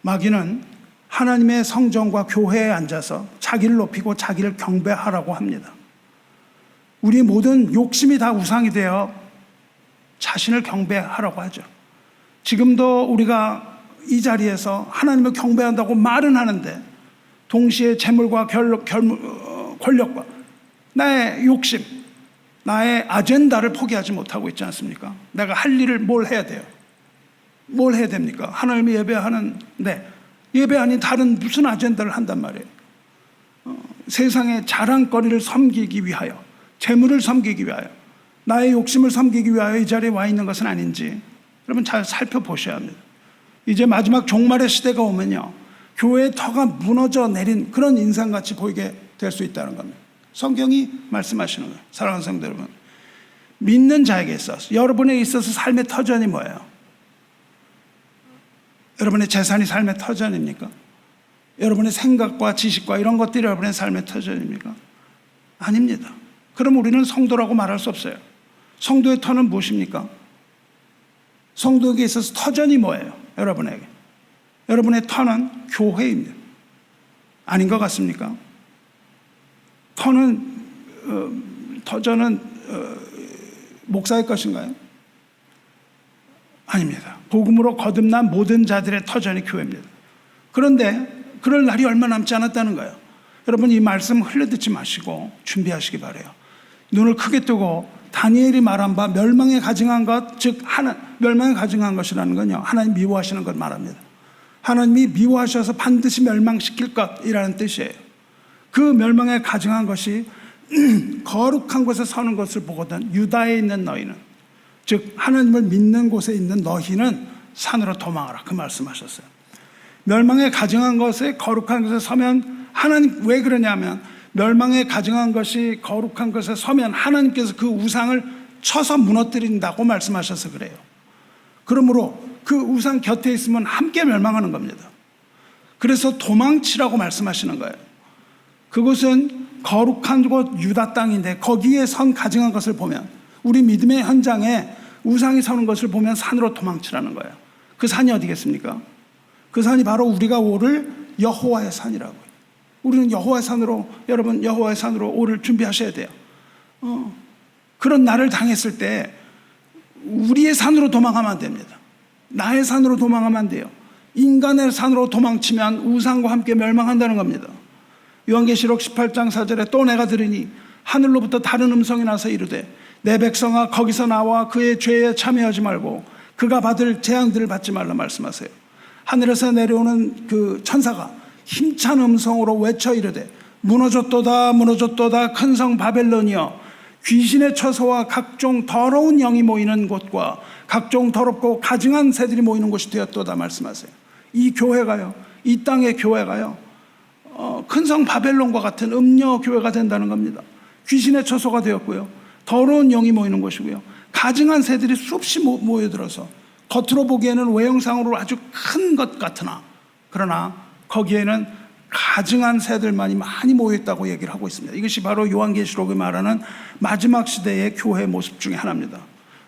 마귀는 하나님의 성전과 교회에 앉아서 자기를 높이고 자기를 경배하라고 합니다. 우리의 모든 욕심이 다 우상이 되어 자신을 경배하라고 하죠. 지금도 우리가 이 자리에서 하나님을 경배한다고 말은 하는데 동시에 재물과 권력과 나의 욕심, 나의 아젠다를 포기하지 못하고 있지 않습니까? 내가 할 일을 뭘 해야 돼요? 뭘 해야 됩니까? 하나님을 예배하는데 예배 아닌 다른 무슨 아젠다를 한단 말이에요. 세상의 자랑거리를 섬기기 위하여, 재물을 섬기기 위하여, 나의 욕심을 섬기기 위하여 이 자리에 와 있는 것은 아닌지 여러분 잘 살펴보셔야 합니다. 이제 마지막 종말의 시대가 오면요, 교회의 터가 무너져 내린 그런 인상같이 보이게 될 수 있다는 겁니다. 성경이 말씀하시는 거예요. 사랑하는 성도 여러분, 믿는 자에게 있어서, 여러분에 있어서 삶의 터전이 뭐예요? 여러분의 재산이 삶의 터전입니까? 여러분의 생각과 지식과 이런 것들이 여러분의 삶의 터전입니까? 아닙니다. 그럼 우리는 성도라고 말할 수 없어요. 성도의 터는 무엇입니까? 성도에게 있어서 터전이 뭐예요? 여러분에게. 여러분의 터는 교회입니다. 아닌 것 같습니까? 터전은 목사의 것인가요? 아닙니다. 복음으로 거듭난 모든 자들의 터전이 교회입니다. 그런데 그럴 날이 얼마 남지 않았다는 거예요. 여러분 이 말씀 흘려듣지 마시고 준비하시기 바라요. 눈을 크게 뜨고 다니엘이 말한 바 멸망에 가증한 것, 즉 멸망에 가증한 것이라는 건요, 하나님 미워하시는 걸 말합니다. 하나님이 미워하셔서 반드시 멸망시킬 것이라는 뜻이에요. 그 멸망에 가증한 것이 거룩한 곳에 서는 것을 보거든 유다에 있는 너희는, 즉 하나님을 믿는 곳에 있는 너희는 산으로 도망하라, 그 말씀하셨어요. 멸망에 가증한 것에 거룩한 곳에 서면, 하나님 왜 그러냐면 멸망에 가증한 것이 거룩한 것에 서면 하나님께서 그 우상을 쳐서 무너뜨린다고 말씀하셔서 그래요. 그러므로 그 우상 곁에 있으면 함께 멸망하는 겁니다. 그래서 도망치라고 말씀하시는 거예요. 그곳은 거룩한 곳 유다 땅인데 거기에 선 가증한 것을 보면, 우리 믿음의 현장에 우상이 서는 것을 보면 산으로 도망치라는 거예요. 그 산이 어디겠습니까? 그 산이 바로 우리가 오를 여호와의 산이라고요. 우리는 여호와의 산으로, 여러분 여호와의 산으로 오를 준비하셔야 돼요. 그런 날을 당했을 때 우리의 산으로 도망하면 안 됩니다. 나의 산으로 도망하면 안 돼요. 인간의 산으로 도망치면 우상과 함께 멸망한다는 겁니다. 요한계시록 18장 4절에 또 내가 들으니 하늘로부터 다른 음성이 나서 이르되 내 백성아 거기서 나와 그의 죄에 참여하지 말고 그가 받을 재앙들을 받지 말라 말씀하세요. 하늘에서 내려오는 그 천사가 힘찬 음성으로 외쳐 이르되 무너졌도다 무너졌도다 큰 성 바벨론이여, 귀신의 처소와 각종 더러운 영이 모이는 곳과 각종 더럽고 가증한 새들이 모이는 곳이 되었도다 말씀하세요. 이 교회가요, 이 땅의 교회가요, 큰 성 바벨론과 같은 음녀 교회가 된다는 겁니다. 귀신의 처소가 되었고요, 더러운 영이 모이는 곳이고요, 가증한 새들이 수없이 모여들어서 겉으로 보기에는 외형상으로 아주 큰 것 같으나 그러나 거기에는 가증한 새들만이 많이 모여있다고 얘기를 하고 있습니다. 이것이 바로 요한계시록이 말하는 마지막 시대의 교회 모습 중에 하나입니다.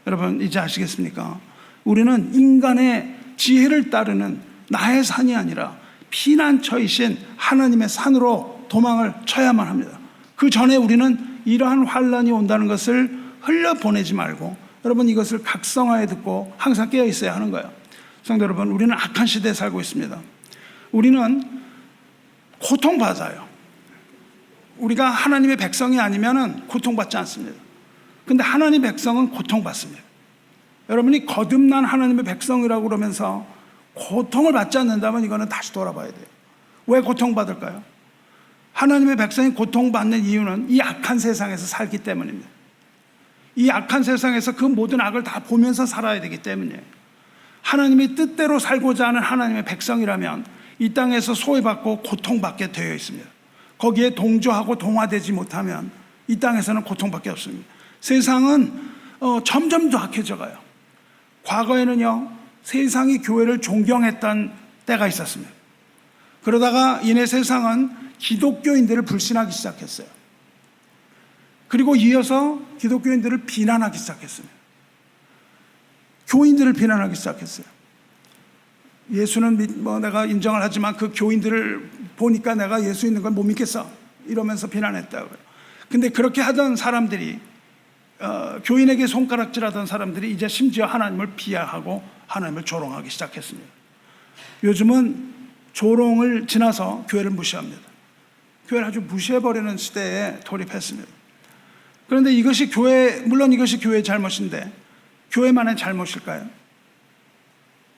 여러분 이제 아시겠습니까? 우리는 인간의 지혜를 따르는 나의 산이 아니라 피난처이신 하나님의 산으로 도망을 쳐야만 합니다. 그 전에 우리는 이러한 환란이 온다는 것을 흘려보내지 말고, 여러분 이것을 각성하에 듣고 항상 깨어 있어야 하는 거예요. 성도 여러분, 우리는 악한 시대에 살고 있습니다. 우리는 고통받아요. 우리가 하나님의 백성이 아니면 고통받지 않습니다. 그런데 하나님의 백성은 고통받습니다. 여러분이 거듭난 하나님의 백성이라고 그러면서 고통을 받지 않는다면 이거는 다시 돌아봐야 돼요. 왜 고통받을까요? 하나님의 백성이 고통받는 이유는 이 악한 세상에서 살기 때문입니다. 이 악한 세상에서 그 모든 악을 다 보면서 살아야 되기 때문이에요. 하나님이 뜻대로 살고자 하는 하나님의 백성이라면 이 땅에서 소외받고 고통받게 되어 있습니다. 거기에 동조하고 동화되지 못하면 이 땅에서는 고통밖에 없습니다. 세상은 점점 더 악해져 가요. 과거에는요, 세상이 교회를 존경했던 때가 있었습니다. 그러다가 이내 세상은 기독교인들을 불신하기 시작했어요. 그리고 이어서 기독교인들을 비난하기 시작했습니다. 교인들을 비난하기 시작했어요. 예수는 내가 인정을 하지만 그 교인들을 보니까 내가 예수 있는 걸 못 믿겠어, 이러면서 비난했다고요. 근데 그렇게 하던 사람들이, 교인에게 손가락질하던 사람들이 이제 심지어 하나님을 비하하고 하나님을 조롱하기 시작했습니다. 요즘은 조롱을 지나서 교회를 무시합니다. 교회를 아주 무시해버리는 시대에 돌입했습니다. 그런데 이것이 물론 이것이 교회의 잘못인데 교회만의 잘못일까요?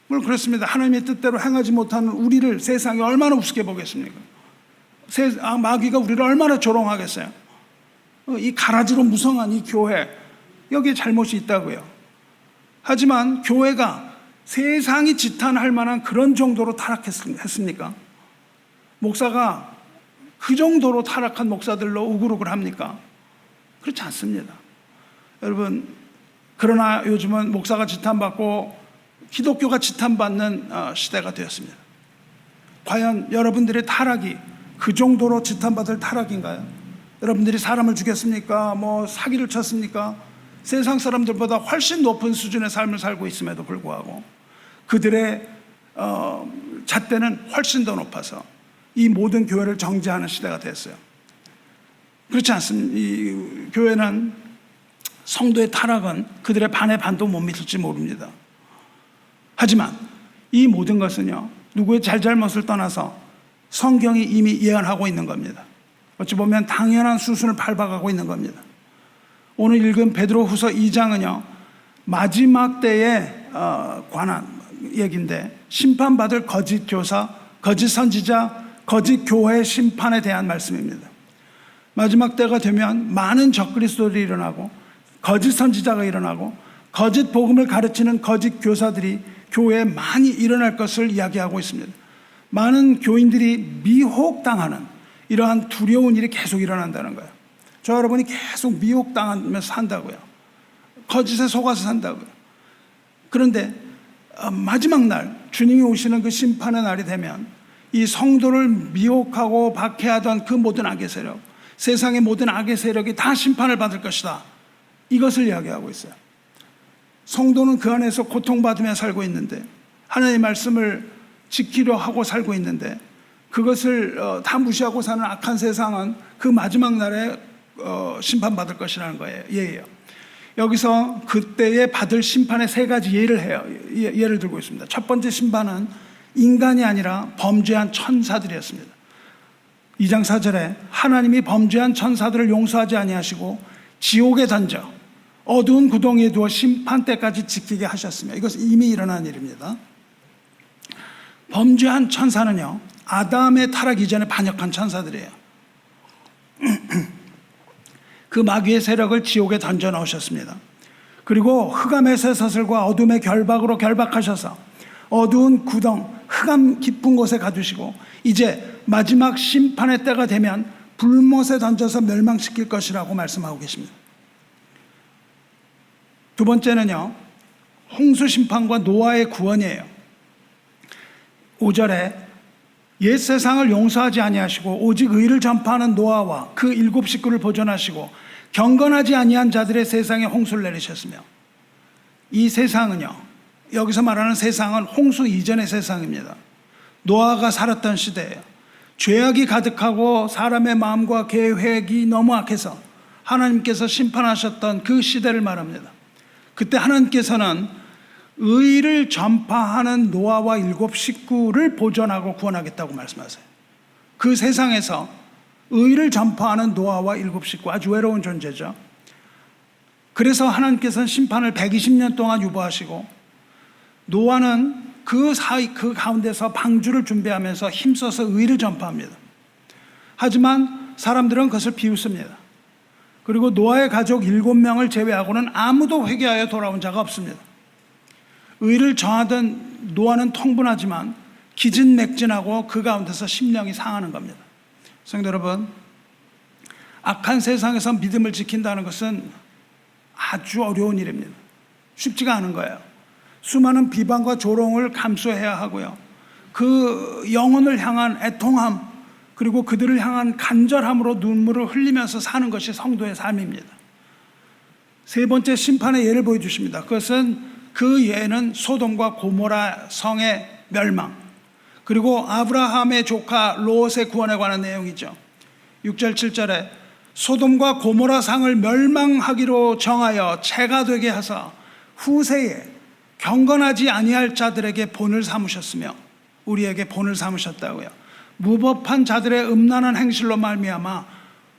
물론 그렇습니다. 하나님의 뜻대로 행하지 못하는 우리를 세상이 얼마나 우습게 보겠습니까? 마귀가 우리를 얼마나 조롱하겠어요? 이 가라지로 무성한 이 교회, 여기에 잘못이 있다고요. 하지만 교회가 세상이 지탄할 만한 그런 정도로 타락했습니까? 목사가 그 정도로 타락한 목사들로 우글우글 합니까? 그렇지 않습니다. 여러분, 그러나 요즘은 목사가 지탄받고 기독교가 지탄받는 시대가 되었습니다. 과연 여러분들의 타락이 그 정도로 지탄받을 타락인가요? 여러분들이 사람을 죽였습니까? 사기를 쳤습니까? 세상 사람들보다 훨씬 높은 수준의 삶을 살고 있음에도 불구하고 그들의 잣대는 훨씬 더 높아서 이 모든 교회를 정죄하는 시대가 됐어요. 그렇지 않습니다. 이 교회는, 성도의 타락은 그들의 반의 반도 못 믿을지 모릅니다. 하지만 이 모든 것은요, 누구의 잘잘못을 떠나서 성경이 이미 예언하고 있는 겁니다. 어찌 보면 당연한 수순을 밟아가고 있는 겁니다. 오늘 읽은 베드로후서 2장은요 마지막 때에 관한 얘기인데, 심판받을 거짓 교사, 거짓 선지자, 거짓 교회 심판에 대한 말씀입니다. 마지막 때가 되면 많은 적그리스도들이 일어나고 거짓 선지자가 일어나고 거짓 복음을 가르치는 거짓 교사들이 교회에 많이 일어날 것을 이야기하고 있습니다. 많은 교인들이 미혹당하는 이러한 두려운 일이 계속 일어난다는 거예요. 저 여러분이 계속 미혹당하면서 산다고요. 거짓에 속아서 산다고요. 그런데 마지막 날 주님이 오시는 그 심판의 날이 되면 이 성도를 미혹하고 박해하던 그 모든 악의 세력, 세상의 모든 악의 세력이 다 심판을 받을 것이다. 이것을 이야기하고 있어요. 성도는 그 안에서 고통받으며 살고 있는데, 하나님의 말씀을 지키려 하고 살고 있는데, 그것을 다 무시하고 사는 악한 세상은 그 마지막 날에 심판받을 것이라는 거예요. 예예요. 여기서 그때에 받을 심판의 세 가지 예를 해요. 예를 들고 있습니다. 첫 번째 심판은 인간이 아니라 범죄한 천사들이었습니다. 2장 4절에 하나님이 범죄한 천사들을 용서하지 아니하시고 지옥에 던져 어두운 구덩이에 두어 심판 때까지 지키게 하셨으며, 이것은 이미 일어난 일입니다. 범죄한 천사는요 아담의 타락 이전에 반역한 천사들이에요. 그 마귀의 세력을 지옥에 던져 넣으셨습니다. 그리고 흑암의 쇠사슬과 어둠의 결박으로 결박하셔서 어두운 구덩, 흑암 깊은 곳에 가두시고 이제 마지막 심판의 때가 되면 불못에 던져서 멸망시킬 것이라고 말씀하고 계십니다. 두 번째는요 홍수 심판과 노아의 구원이에요. 5절에 옛 세상을 용서하지 아니하시고 오직 의를 전파하는 노아와 그 7 식구를 보존하시고 경건하지 아니한 자들의 세상에 홍수를 내리셨으며, 이 세상은요 여기서 말하는 세상은 홍수 이전의 세상입니다. 노아가 살았던 시대예요. 죄악이 가득하고 사람의 마음과 계획이 너무 악해서 하나님께서 심판하셨던 그 시대를 말합니다. 그때 하나님께서는 의를 전파하는 노아와 7 식구를 보존하고 구원하겠다고 말씀하세요. 그 세상에서 의를 전파하는 노아와 7 식구, 아주 외로운 존재죠. 그래서 하나님께서는 심판을 120년 동안 유보하시고 노아는 그 가운데서 방주를 준비하면서 힘써서 의를 전파합니다. 하지만 사람들은 그것을 비웃습니다. 그리고 노아의 가족 7명을 제외하고는 아무도 회개하여 돌아온 자가 없습니다. 의를 정하던 노아는 통분하지만 기진맥진하고 그 가운데서 심령이 상하는 겁니다. 성도 여러분, 악한 세상에서 믿음을 지킨다는 것은 아주 어려운 일입니다. 쉽지가 않은 거예요. 수많은 비방과 조롱을 감수해야 하고요, 그 영혼을 향한 애통함, 그리고 그들을 향한 간절함으로 눈물을 흘리면서 사는 것이 성도의 삶입니다. 세 번째 심판의 예를 보여주십니다. 그것은 그 예는 소돔과 고모라 성의 멸망, 그리고 아브라함의 조카 롯의 구원에 관한 내용이죠. 6절 7절에 소돔과 고모라 상을 멸망하기로 정하여 재가 되게 하사 후세에 경건하지 아니할 자들에게 본을 삼으셨으며, 우리에게 본을 삼으셨다고요. 무법한 자들의 음란한 행실로 말미암아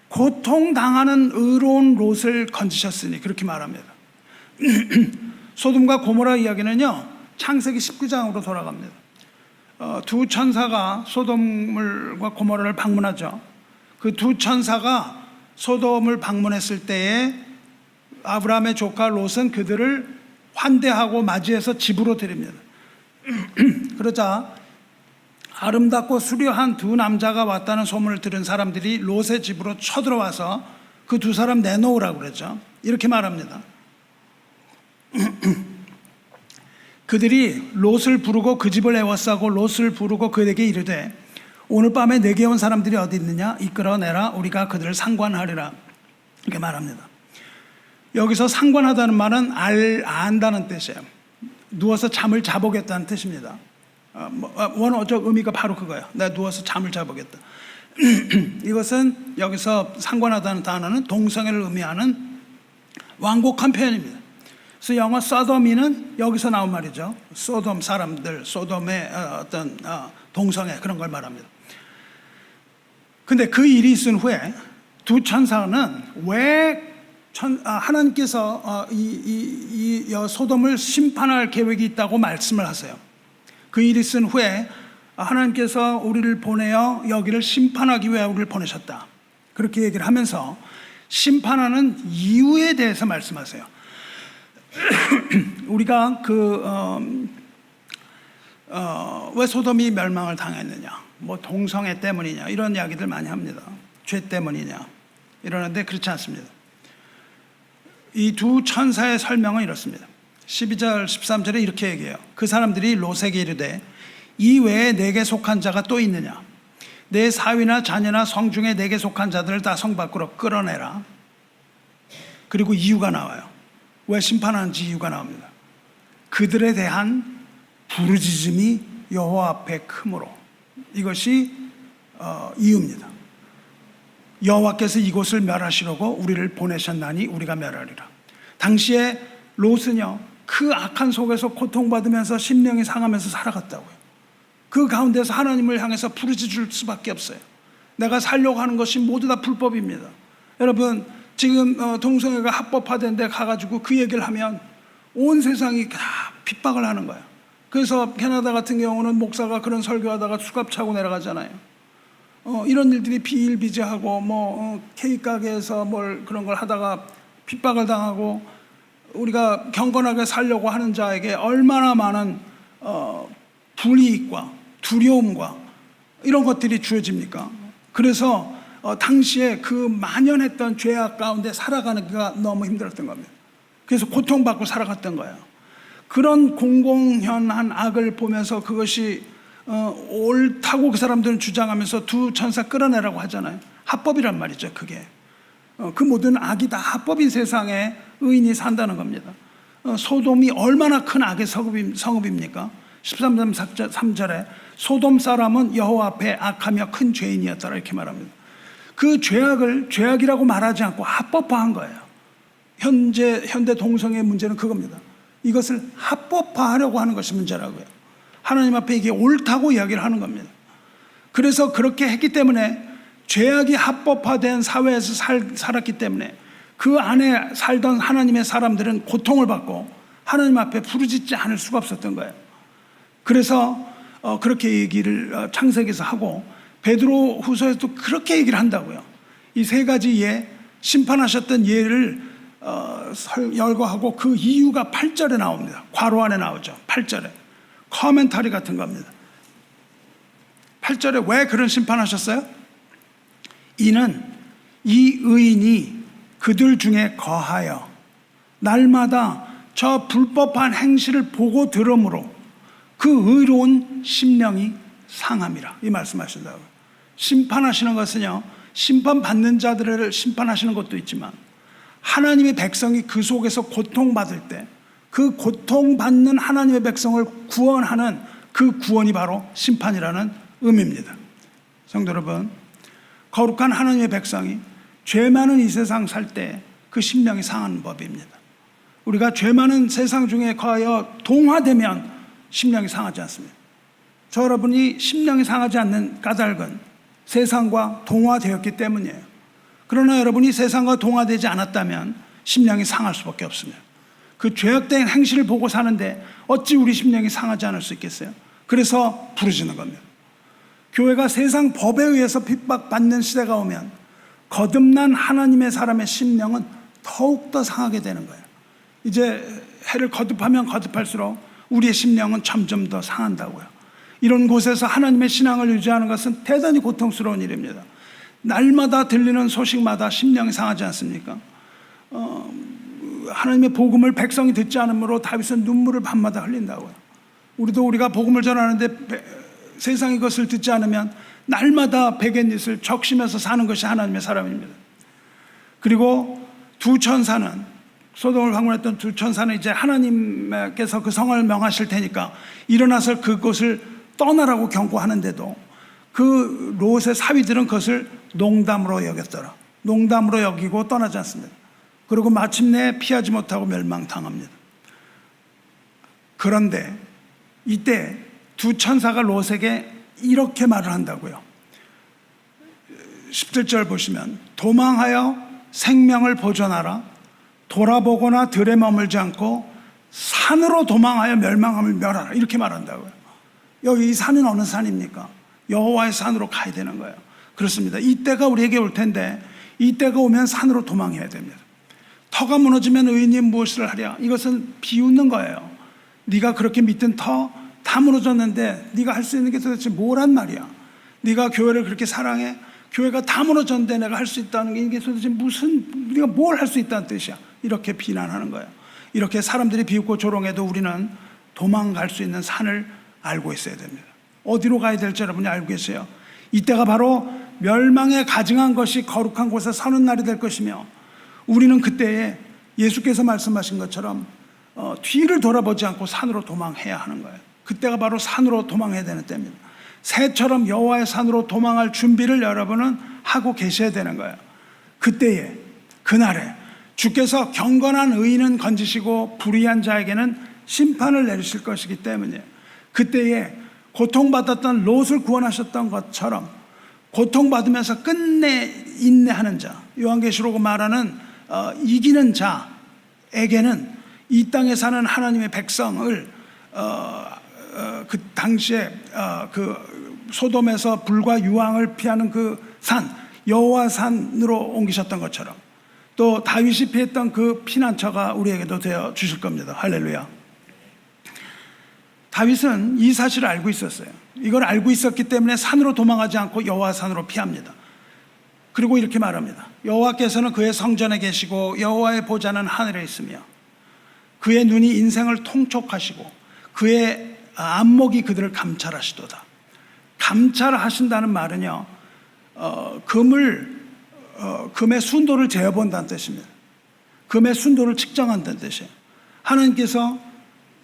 고통당하는 의로운 롯을 건지셨으니, 그렇게 말합니다. 소돔과 고모라 이야기는요 창세기 19장으로 돌아갑니다. 두 천사가 소돔과 고모라를 방문하죠. 그 두 천사가 소돔을 방문했을 때에 아브라함의 조카 롯은 그들을 환대하고 맞이해서 집으로 들입니다. 그러자 아름답고 수려한 두 남자가 왔다는 소문을 들은 사람들이 롯의 집으로 쳐들어와서 그 두 사람 내놓으라고 그랬죠. 이렇게 말합니다. 그들이 롯을 부르고 그 집을 에워싸고 롯을 부르고 그에게 이르되 오늘 밤에 내게 온 사람들이 어디 있느냐, 이끌어내라, 우리가 그들을 상관하리라, 이렇게 말합니다. 여기서 상관하다는 말은 안다는 뜻이에요. 누워서 잠을 자보겠다는 뜻입니다. 원어적 의미가 바로 그거예요. 내가 누워서 잠을 자보겠다. 이것은 여기서 상관하다는 단어는 동성애를 의미하는 완곡한 표현입니다. 그래서 영어 소돔이는 여기서 나온 말이죠. 소돔 사람들, 소돔의 어떤 동성애, 그런 걸 말합니다. 근데 그 일이 있은 후에 두 천사는 왜 하나님께서 소돔을 심판할 계획이 있다고 말씀을 하세요. 그 일이 있은 후에 하나님께서 우리를 보내어 여기를 심판하기 위해 우리를 보내셨다. 그렇게 얘기를 하면서 심판하는 이유에 대해서 말씀하세요. 우리가 왜 소돔이 멸망을 당했느냐, 뭐 동성애 때문이냐 이런 이야기들 많이 합니다. 죄 때문이냐 이러는데 그렇지 않습니다. 이 두 천사의 설명은 이렇습니다. 12절 13절에 이렇게 얘기해요. 그 사람들이 롯에게 이르되 이 외에 내게 속한 자가 또 있느냐, 내 사위나 자녀나 성 중에 내게 속한 자들을 다 성 밖으로 끌어내라. 그리고 이유가 나와요. 왜 심판하는지 이유가 나옵니다. 그들에 대한 부르짖음이 여호와 앞에 크므로. 이것이 이유입니다. 여호와께서 이곳을 멸하시려고 우리를 보내셨나니 우리가 멸하리라. 당시에 롯은요, 그 악한 속에서 고통받으면서 심령이 상하면서 살아갔다고요. 그 가운데서 하나님을 향해서 부르짖을 수밖에 없어요. 내가 살려고 하는 것이 모두 다 불법입니다. 여러분, 지금 동성애가 합법화된 데 가가지고 그 얘기를 하면 온 세상이 다 핍박을 하는 거예요. 그래서 캐나다 같은 경우는 목사가 그런 설교하다가 수갑 차고 내려가잖아요. 이런 일들이 비일비재하고 케이크 가게에서 그런 걸 하다가 핍박을 당하고, 우리가 경건하게 살려고 하는 자에게 얼마나 많은 불이익과 두려움과 이런 것들이 주어집니까? 그래서 당시에 그 만연했던 죄악 가운데 살아가기가 너무 힘들었던 겁니다. 그래서 고통받고 살아갔던 거예요. 그런 공공연한 악을 보면서 그것이 옳다고 그 사람들은 주장하면서 두 천사 끌어내라고 하잖아요. 합법이란 말이죠. 그게 그 모든 악이 다 합법인 세상에 의인이 산다는 겁니다. 소돔이 얼마나 큰 악의 성읍입니까? 13절에 소돔 사람은 여호와 앞에 악하며 큰 죄인이었더라 이렇게 말합니다. 그 죄악이라고 말하지 않고 합법화한 거예요. 현대 동성애 문제는 그겁니다. 이것을 합법화하려고 하는 것이 문제라고요. 하나님 앞에 이게 옳다고 이야기를 하는 겁니다. 그래서 그렇게 했기 때문에, 죄악이 합법화된 사회에서 살았기 때문에 그 안에 살던 하나님의 사람들은 고통을 받고 하나님 앞에 부르짖지 않을 수가 없었던 거예요. 그래서 그렇게 얘기를 창세기에서 하고, 베드로 후서에도 그렇게 얘기를 한다고요. 이 세 가지 예, 심판하셨던 예를 열거하고 그 이유가 8절에 나옵니다. 괄호 안에 나오죠. 8절에 커멘터리 같은 겁니다. 8절에 왜 그런 심판하셨어요? 이는 이 의인이 그들 중에 거하여 날마다 저 불법한 행실을 보고 들으므로 그 의로운 심령이 상함이라, 이 말씀하신다고요. 심판하시는 것은요, 심판받는 자들을 심판하시는 것도 있지만 하나님의 백성이 그 속에서 고통받을 때 그 고통받는 하나님의 백성을 구원하는 그 구원이 바로 심판이라는 의미입니다. 성도 여러분, 거룩한 하나님의 백성이 죄 많은 이 세상 살 때 그 심령이 상하는 법입니다. 우리가 죄 많은 세상 중에 거하여 동화되면 심령이 상하지 않습니다. 저 여러분이 심령이 상하지 않는 까닭은 세상과 동화되었기 때문이에요. 그러나 여러분이 세상과 동화되지 않았다면 심령이 상할 수밖에 없습니다. 그 죄악된 행실을 보고 사는데 어찌 우리 심령이 상하지 않을 수 있겠어요? 그래서 부르짖는 겁니다. 교회가 세상 법에 의해서 핍박받는 시대가 오면 거듭난 하나님의 사람의 심령은 더욱더 상하게 되는 거예요. 이제 해를 거듭하면 거듭할수록 우리의 심령은 점점 더 상한다고요. 이런 곳에서 하나님의 신앙을 유지하는 것은 대단히 고통스러운 일입니다. 날마다 들리는 소식마다 심령이 상하지 않습니까? 하나님의 복음을 백성이 듣지 않으므로 다윗은 눈물을 밤마다 흘린다고요. 우리가 복음을 전하는데 세상이 그것을 듣지 않으면 날마다 베갯잇을 적시면서 사는 것이 하나님의 사람입니다. 그리고 두 천사는, 소돔을 방문했던 두 천사는 이제 하나님께서 그 성을 명하실 테니까 일어나서 그곳을 떠나라고 경고하는데도 그 롯의 사위들은 그것을 농담으로 여겼더라. 농담으로 여기고 떠나지 않습니다. 그리고 마침내 피하지 못하고 멸망당합니다. 그런데 이때 두 천사가 롯에게 이렇게 말을 한다고요. 17절 보시면 도망하여 생명을 보존하라. 돌아보거나 들에 머물지 않고 산으로 도망하여 멸망함을 멸하라, 이렇게 말한다고요. 여기 이 산은 어느 산입니까? 여호와의 산으로 가야 되는 거예요. 그렇습니다. 이때가 우리에게 올 텐데 이때가 오면 산으로 도망해야 됩니다. 터가 무너지면 의인이 무엇을 하랴? 이것은 비웃는 거예요. 네가 그렇게 믿던 터 다 무너졌는데 네가 할 수 있는 게 도대체 뭐란 말이야? 네가 교회를 그렇게 사랑해? 교회가 다 무너졌는데 내가 할 수 있다는 게 이게 도대체 무슨, 네가 뭘 할 수 있다는 뜻이야? 이렇게 비난하는 거예요. 이렇게 사람들이 비웃고 조롱해도 우리는 도망갈 수 있는 산을 알고 있어야 됩니다. 어디로 가야 될지 여러분이 알고 계세요? 이때가 바로 멸망에 가증한 것이 거룩한 곳에 서는 날이 될 것이며, 우리는 그때에 예수께서 말씀하신 것처럼 뒤를 돌아보지 않고 산으로 도망해야 하는 거예요. 그때가 바로 산으로 도망해야 되는 때입니다. 새처럼 여호와의 산으로 도망할 준비를 여러분은 하고 계셔야 되는 거예요. 그때에, 그날에 주께서 경건한 의인은 건지시고 불의한 자에게는 심판을 내리실 것이기 때문에, 그때에 고통받았던 롯을 구원하셨던 것처럼 고통받으면서 끝내 인내하는 자, 요한계시록 말하는 이기는 자에게는 이 땅에 사는 하나님의 백성을 그 당시에 그 소돔에서 불과 유황을 피하는 그 산, 여호와 산으로 옮기셨던 것처럼, 또 다윗이 피했던 그 피난처가 우리에게도 되어 주실 겁니다. 할렐루야. 다윗은 이 사실을 알고 있었어요. 이걸 알고 있었기 때문에 산으로 도망하지 않고 여호와 산으로 피합니다. 그리고 이렇게 말합니다. 여호와께서는 그의 성전에 계시고 여호와의 보좌는 하늘에 있으며 그의 눈이 인생을 통촉하시고 그의 안목이 그들을 감찰하시도다. 감찰하신다는 말은요, 금의 순도를 재어본다는 뜻입니다. 금의 순도를 측정한다는 뜻이에요. 하나님께서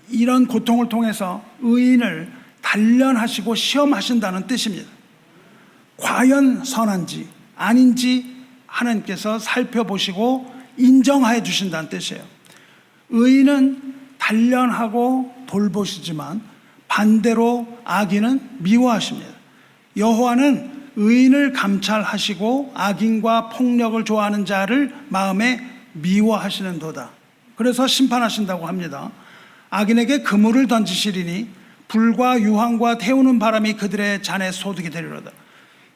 이런 고통을 통해서 의인을 단련하시고 시험하신다는 뜻입니다. 과연 선한지 아닌지 하나님께서 살펴보시고 인정하여 주신다는 뜻이에요. 의인은 단련하고 돌보시지만 반대로 악인은 미워하십니다. 여호와는 의인을 감찰하시고 악인과 폭력을 좋아하는 자를 마음에 미워하시는도다. 그래서 심판하신다고 합니다. 악인에게 그물을 던지시리니 불과 유황과 태우는 바람이 그들의 잔에 소득이 되리로다.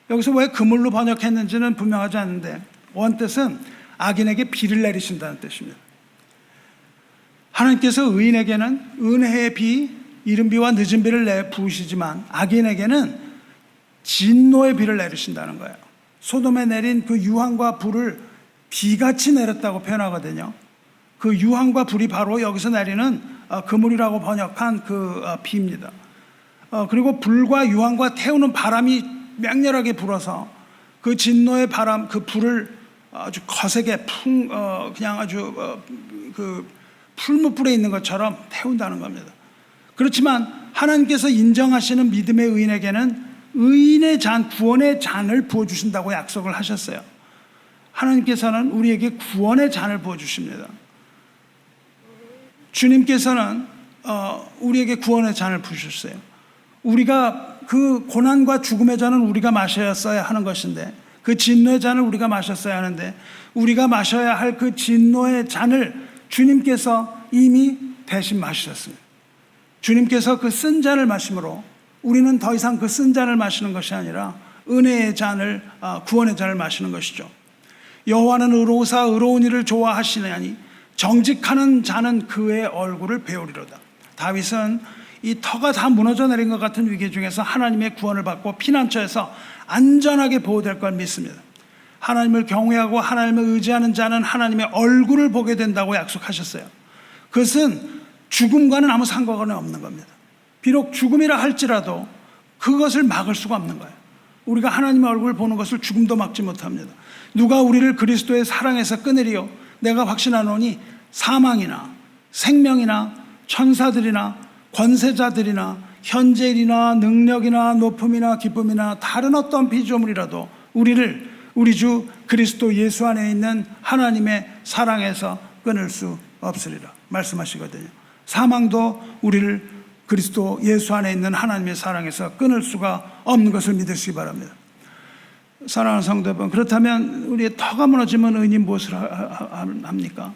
여기서 왜 그물로 번역했는지는 분명하지 않는데 원뜻은 악인에게 비를 내리신다는 뜻입니다. 하나님께서 의인에게는 은혜의 비, 이른 비와 늦은 비를 부으시지만 악인에게는 진노의 비를 내리신다는 거예요. 소돔에 내린 그 유황과 불을 비같이 내렸다고 표현하거든요. 그 유황과 불이 바로 여기서 내리는 그물이라고 번역한 그 비입니다. 그리고 불과 유황과 태우는 바람이 맹렬하게 불어서 그 진노의 바람, 그 불을 아주 거세게 그냥 아주 그 풀무불에 있는 것처럼 태운다는 겁니다. 그렇지만 하나님께서 인정하시는 믿음의 의인에게는 의인의 잔, 구원의 잔을 부어주신다고 약속을 하셨어요. 하나님께서는 우리에게 구원의 잔을 부어주십니다. 주님께서는 우리에게 구원의 잔을 부으셨어요. 우리가 그 고난과 죽음의 잔은 우리가 마셔야 하는 것인데, 그 진노의 잔을 우리가 마셨어야 하는데, 우리가 마셔야 할 그 진노의 잔을 주님께서 이미 대신 마셨습니다. 주님께서 그 쓴 잔을 마심으로 우리는 더 이상 그 쓴 잔을 마시는 것이 아니라 은혜의 잔을, 구원의 잔을 마시는 것이죠. 여호와는 의로우사 의로운 일을 좋아하시나니 정직하는 자는 그의 얼굴을 배우리로다. 다윗은 이 터가 다 무너져 내린 것 같은 위기 중에서 하나님의 구원을 받고 피난처에서 안전하게 보호될 걸 믿습니다. 하나님을 경외하고 하나님을 의지하는 자는 하나님의 얼굴을 보게 된다고 약속하셨어요. 그것은 죽음과는 아무 상관이 없는 겁니다. 비록 죽음이라 할지라도 그것을 막을 수가 없는 거예요. 우리가 하나님의 얼굴을 보는 것을 죽음도 막지 못합니다. 누가 우리를 그리스도의 사랑에서 끊으리요? 내가 확신하노니 사망이나 생명이나 천사들이나 권세자들이나 현재일이나 능력이나 높음이나 기쁨이나 다른 어떤 피조물이라도 우리 주 그리스도 예수 안에 있는 하나님의 사랑에서 끊을 수 없으리라 말씀하시거든요. 사망도 우리를 그리스도 예수 안에 있는 하나님의 사랑에서 끊을 수가 없는 것을 믿으시기 바랍니다. 사랑하는 성도 여러분, 그렇다면 우리의 터가 무너지면 의인이 무엇을 합니까?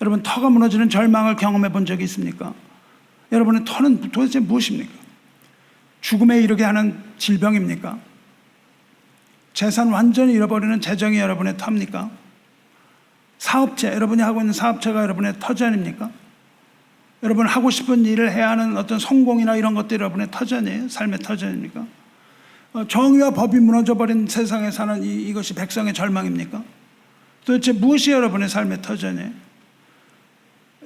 여러분, 터가 무너지는 절망을 경험해 본 적이 있습니까? 여러분의 터는 도대체 무엇입니까? 죽음에 이르게 하는 질병입니까? 재산 완전히 잃어버리는 재정이 여러분의 터입니까? 사업체, 여러분이 하고 있는 사업체가 여러분의 터전입니까? 여러분 하고 싶은 일을 해야 하는 어떤 성공이나 이런 것들이 여러분의 터전이에요? 삶의 터전입니까? 정의와 법이 무너져버린 세상에 사는 이것이 백성의 절망입니까? 도대체 무엇이 여러분의 삶의 터전이에요?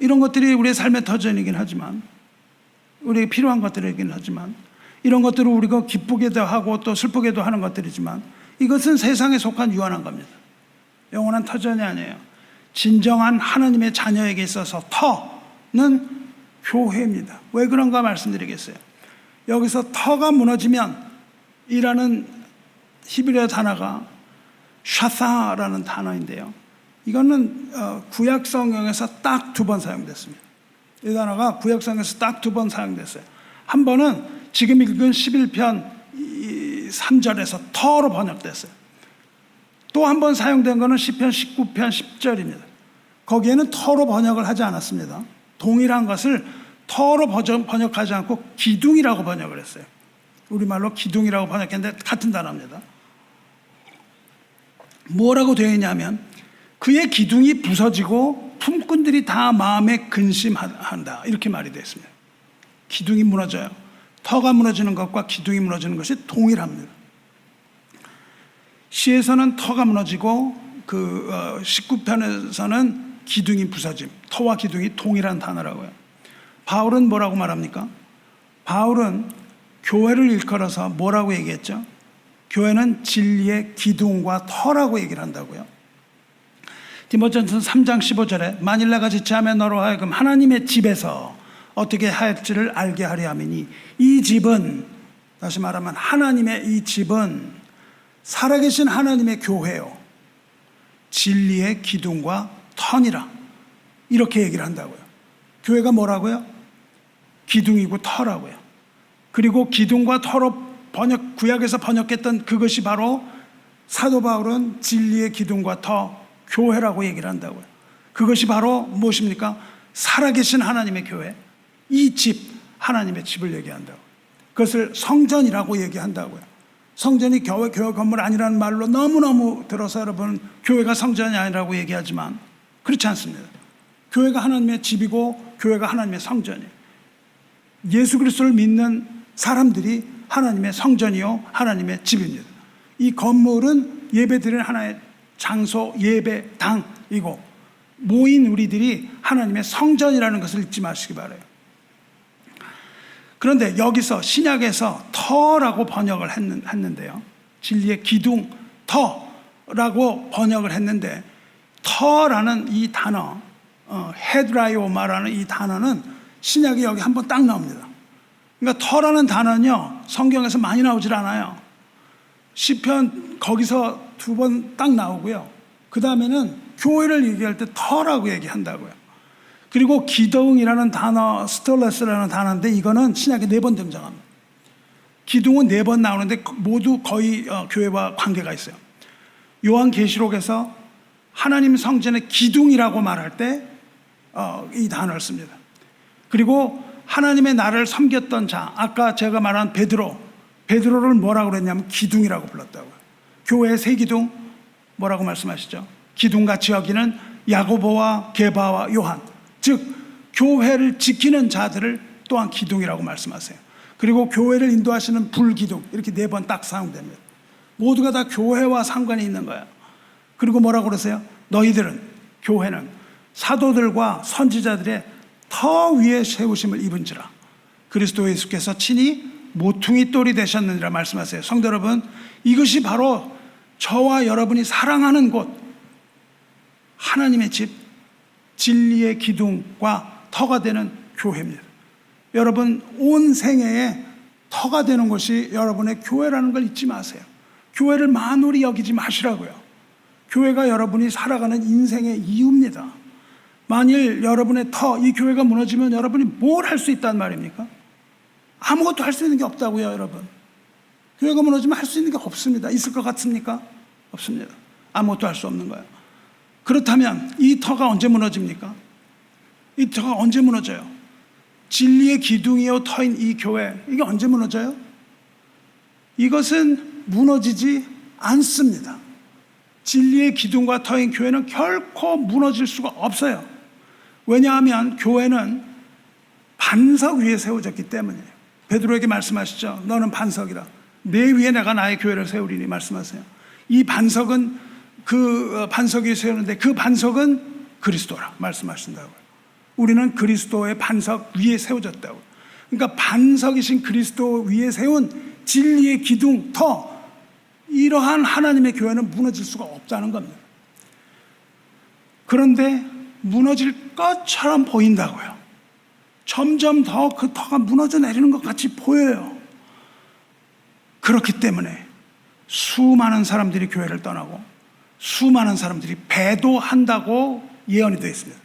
이런 것들이 우리의 삶의 터전이긴 하지만, 우리에게 필요한 것들이긴 하지만, 이런 것들을 우리가 기쁘게도 하고 또 슬프게도 하는 것들이지만, 이것은 세상에 속한 유한한 겁니다. 영원한 터전이 아니에요. 진정한 하나님의 자녀에게 있어서 터는 교회입니다. 왜 그런가 말씀드리겠어요. 여기서 터가 무너지면 이라는 히브리어 단어가 샤사라는 단어인데요. 이거는 구약 성경에서 딱 2번 사용됐습니다. 이 단어가 구약 성경에서 딱 2번 사용됐어요. 한 번은 지금 읽은 11편 3절에서 터로 번역됐어요. 또 한 번 사용된 것은 시편 19편 10절입니다. 거기에는 터로 번역을 하지 않았습니다. 동일한 것을 터로 번역하지 않고 기둥이라고 번역을 했어요. 우리말로 기둥이라고 번역했는데 같은 단어입니다. 뭐라고 되어 있냐면 그의 기둥이 부서지고 품꾼들이 다 마음에 근심한다, 이렇게 말이 되어 있습니다. 기둥이 무너져요. 터가 무너지는 것과 기둥이 무너지는 것이 동일합니다. 시에서는 터가 무너지고 19편에서는 기둥이 부서짐, 터와 기둥이 동일한 단어라고요. 바울은 뭐라고 말합니까? 바울은 교회를 일컬어서 뭐라고 얘기했죠? 교회는 진리의 기둥과 터라고 얘기를 한다고요. 디모데전서 3장 15절에 만일 내가 지체하며 너로 하여금 하나님의 집에서 어떻게 할지를 알게 하려 함이니, 이 집은, 다시 말하면 하나님의 이 집은 살아계신 하나님의 교회요, 진리의 기둥과 터니라, 이렇게 얘기를 한다고요. 교회가 뭐라고요? 기둥이고 터라고요. 그리고 기둥과 터로 구약에서 번역했던 그것이 바로 사도 바울은 진리의 기둥과 터, 교회라고 얘기를 한다고요. 그것이 바로 무엇입니까? 살아계신 하나님의 교회, 이 집, 하나님의 집을 얘기한다고. 그것을 성전이라고 얘기한다고요. 성전이 교회 건물 아니라는 말로 너무너무 들어서 여러분 교회가 성전이 아니라고 얘기하지만 그렇지 않습니다. 교회가 하나님의 집이고 교회가 하나님의 성전이에요. 예수 그리스도를 믿는 사람들이 하나님의 성전이요 하나님의 집입니다. 이 건물은 예배드리는 하나의 장소, 예배당이고 모인 우리들이 하나님의 성전이라는 것을 잊지 마시기 바라요. 그런데 여기서 신약에서 터라고 번역을 했는데요. 진리의 기둥, 터라고 번역을 했는데, 터라는 이 단어, 헤드라이오마라는 이 단어는 신약에 여기 한번 딱 나옵니다. 그러니까 터라는 단어는요, 성경에서 많이 나오질 않아요. 시편 거기서 2번 딱 나오고요. 그 다음에는 교회를 얘기할 때 터라고 얘기한다고요. 그리고 기둥이라는 단어, 스톨레스라는 단어인데 이거는 신약에 4번 등장합니다. 기둥은 4번 나오는데 모두 거의 교회와 관계가 있어요. 요한계시록에서 하나님 성전의 기둥이라고 말할 때 이 단어를 씁니다. 그리고 하나님의 나라를 섬겼던 자, 아까 제가 말한 베드로를 뭐라고 그랬냐면 기둥이라고 불렀다고요. 교회의 세 기둥 뭐라고 말씀하시죠? 기둥같이 여기는 야고보와 게바와 요한, 즉 교회를 지키는 자들을 또한 기둥이라고 말씀하세요. 그리고 교회를 인도하시는 불기둥, 이렇게 4번 딱 사용됩니다. 모두가 다 교회와 상관이 있는 거예요. 그리고 뭐라고 그러세요? 너희들은, 교회는 사도들과 선지자들의 터 위에 세우심을 입은지라 그리스도 예수께서 친히 모퉁이 돌이 되셨느니라 말씀하세요. 성도 여러분, 이것이 바로 저와 여러분이 사랑하는 곳, 하나님의 집, 진리의 기둥과 터가 되는 교회입니다. 여러분, 온 생애에 터가 되는 것이 여러분의 교회라는 걸 잊지 마세요. 교회를 만홀히 여기지 마시라고요. 교회가 여러분이 살아가는 인생의 이유입니다. 만일 여러분의 터, 이 교회가 무너지면 여러분이 뭘 할 수 있단 말입니까? 아무것도 할 수 있는 게 없다고요, 여러분. 교회가 무너지면 할 수 있는 게 없습니다. 있을 것 같습니까? 없습니다. 아무것도 할 수 없는 거예요. 그렇다면 이 터가 언제 무너집니까? 이 터가 언제 무너져요? 진리의 기둥이요 터인 이 교회, 이게 언제 무너져요? 이것은 무너지지 않습니다. 진리의 기둥과 터인 교회는 결코 무너질 수가 없어요. 왜냐하면 교회는 반석 위에 세워졌기 때문이에요. 베드로에게 말씀하시죠. 너는 반석이라. 내 위에 내가 나의 교회를 세우리니 말씀하세요. 이 반석은 그 반석 위에 세우는데 그 반석은 그리스도라 말씀하신다고요. 우리는 그리스도의 반석 위에 세워졌다고요. 그러니까 반석이신 그리스도 위에 세운 진리의 기둥 터, 이러한 하나님의 교회는 무너질 수가 없다는 겁니다. 그런데 무너질 것처럼 보인다고요. 점점 더 그 터가 무너져 내리는 것 같이 보여요. 그렇기 때문에 수많은 사람들이 교회를 떠나고 수많은 사람들이 배도한다고 예언이 되어 있습니다.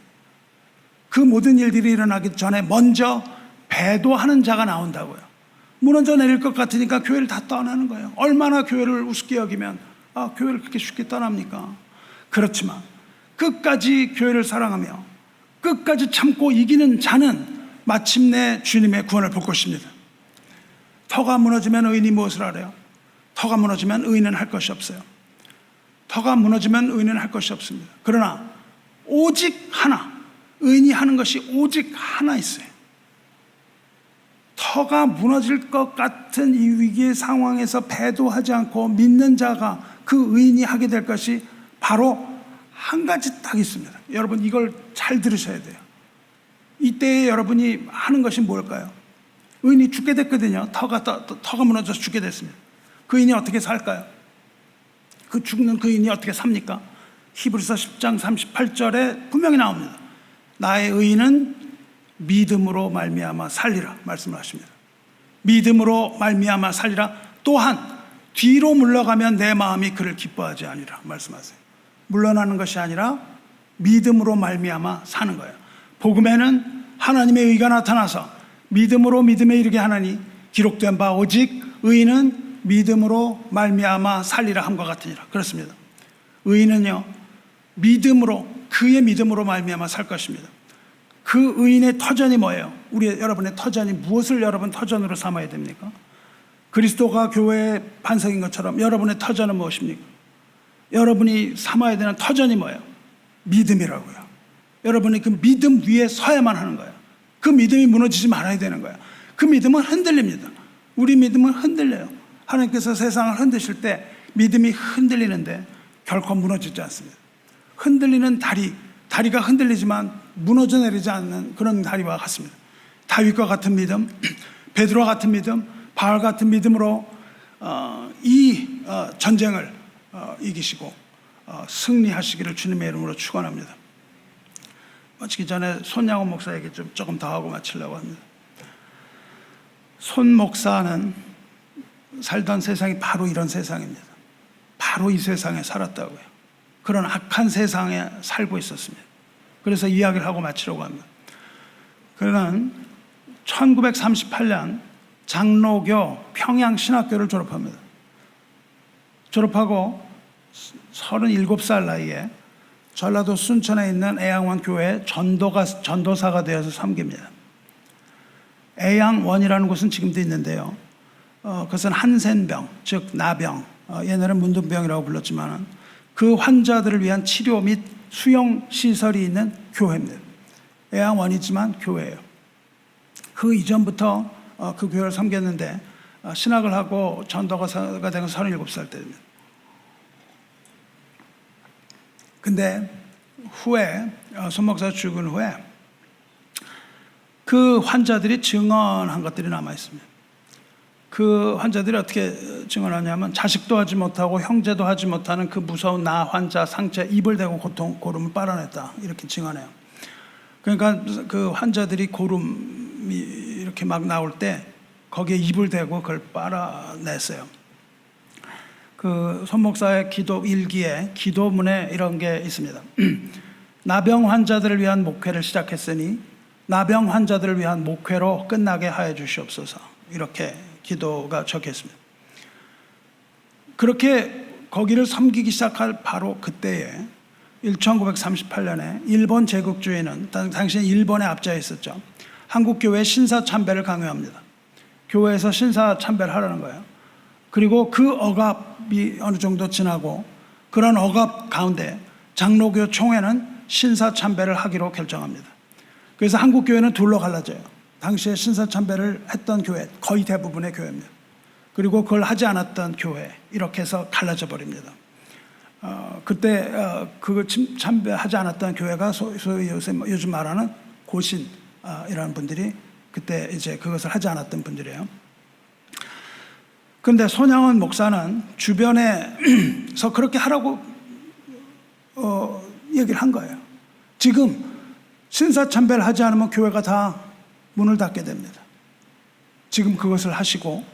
그 모든 일들이 일어나기 전에 먼저 배도하는 자가 나온다고요. 무너져 내릴 것 같으니까 교회를 다 떠나는 거예요. 얼마나 교회를 우습게 여기면 교회를 그렇게 쉽게 떠납니까? 그렇지만 끝까지 교회를 사랑하며 끝까지 참고 이기는 자는 마침내 주님의 구원을 볼 것입니다. 터가 무너지면 의인이 무엇을 하래요? 터가 무너지면 의인은 할 것이 없어요. 터가 무너지면 의인은 할 것이 없습니다. 그러나 오직 하나, 의인이 하는 것이 오직 하나 있어요. 터가 무너질 것 같은 이 위기의 상황에서 배도하지 않고 믿는 자가, 그 의인이 하게 될 것이 바로 한 가지 딱 있습니다. 여러분 이걸 잘 들으셔야 돼요. 이때에 여러분이 하는 것이 뭘까요? 의인이 죽게 됐거든요. 터가 무너져서 죽게 됐습니다. 그 의인이 어떻게 살까요? 그 죽는 그 의인이 어떻게 삽니까? 히브리서 10장 38절에 분명히 나옵니다. 나의 의인은 믿음으로 말미암아 살리라 말씀을 하십니다. 믿음으로 말미암아 살리라. 또한 뒤로 물러가면 내 마음이 그를 기뻐하지 아니라 말씀하세요. 물러나는 것이 아니라 믿음으로 말미암아 사는 거예요. 복음에는 하나님의 의가 나타나서 믿음으로 믿음에 이르게 하나니 기록된 바 오직 의인은 믿음으로 말미암아 살리라 함과 같으니라. 그렇습니다. 의인은요 믿음으로, 그의 믿음으로 말미암아 살 것입니다. 그 의인의 터전이 뭐예요? 여러분의 터전이 무엇을 여러분 터전으로 삼아야 됩니까? 그리스도가 교회의 반석인 것처럼 여러분의 터전은 무엇입니까? 여러분이 삼아야 되는 터전이 뭐예요? 믿음이라고요. 여러분이 그 믿음 위에 서야만 하는 거예요. 그 믿음이 무너지지 말아야 되는 거예요. 그 믿음은 흔들립니다. 우리 믿음은 흔들려요. 하나님께서 세상을 흔드실 때 믿음이 흔들리는데 결코 무너지지 않습니다. 흔들리는 다리가 흔들리지만 무너져 내리지 않는 그런 다리와 같습니다. 다윗과 같은 믿음, 베드로와 같은 믿음, 바울 같은 믿음으로 이 전쟁을 이기시고 승리하시기를 주님의 이름으로 축원합니다. 마치기 전에 손양호 목사에게 조금 더 하고 마치려고 합니다. 손 목사는 살던 세상이 바로 이런 세상입니다. 바로 이 세상에 살았다고요. 그런 악한 세상에 살고 있었습니다. 그래서 이야기를 하고 마치려고 합니다. 그는 1938년 장로교 평양신학교를 졸업합니다. 졸업하고 37살 나이에 전라도 순천에 있는 애양원 교회에 전도사가 되어서 섬깁니다. 애양원이라는 곳은 지금도 있는데요. 그것은 한센병, 즉 나병, 옛날엔 문둥병이라고 불렀지만 그 환자들을 위한 치료 및 수용 시설이 있는 교회입니다. 애양원이지만 교회예요. 그 이전부터 그 교회를 섬겼는데 신학을 하고 전도사가 된 건 37살 때입니다. 근데 후에 손 목사가 죽은 후에 그 환자들이 증언한 것들이 남아 있습니다. 그 환자들이 어떻게 증언하냐면 자식도 하지 못하고 형제도 하지 못하는 그 무서운 나 환자 상처에 입을 대고 고름을 빨아냈다 이렇게 증언해요. 그러니까 그 환자들이 고름이 이렇게 막 나올 때 거기에 입을 대고 그걸 빨아냈어요. 그 손 목사의 기도 일기에 기도문에 이런 게 있습니다. 나병 환자들을 위한 목회를 시작했으니 나병 환자들을 위한 목회로 끝나게 하여 주시옵소서. 이렇게 기도가 적혀 있습니다. 그렇게 거기를 섬기기 시작할 바로 그때에 1938년에 일본 제국주의는 당시 일본에 앞져 있었죠. 한국 교회 신사참배를 강요합니다. 교회에서 신사참배를 하라는 거예요. 그리고 그 억압이 어느 정도 지나고 그런 억압 가운데 장로교 총회는 신사참배를 하기로 결정합니다. 그래서 한국 교회는 둘로 갈라져요. 당시에 신사참배를 했던 교회, 거의 대부분의 교회입니다. 그리고 그걸 하지 않았던 교회, 이렇게 해서 갈라져 버립니다. 그때 그거 참배하지 않았던 교회가 소위 요즘 말하는 고신이라는 분들이 그때 이제 그것을 하지 않았던 분들이에요. 그런데 손양원 목사는 주변에서 그렇게 하라고 얘기를 한 거예요. 지금 신사참배를 하지 않으면 교회가 다 문을 닫게 됩니다. 지금 그것을 하시고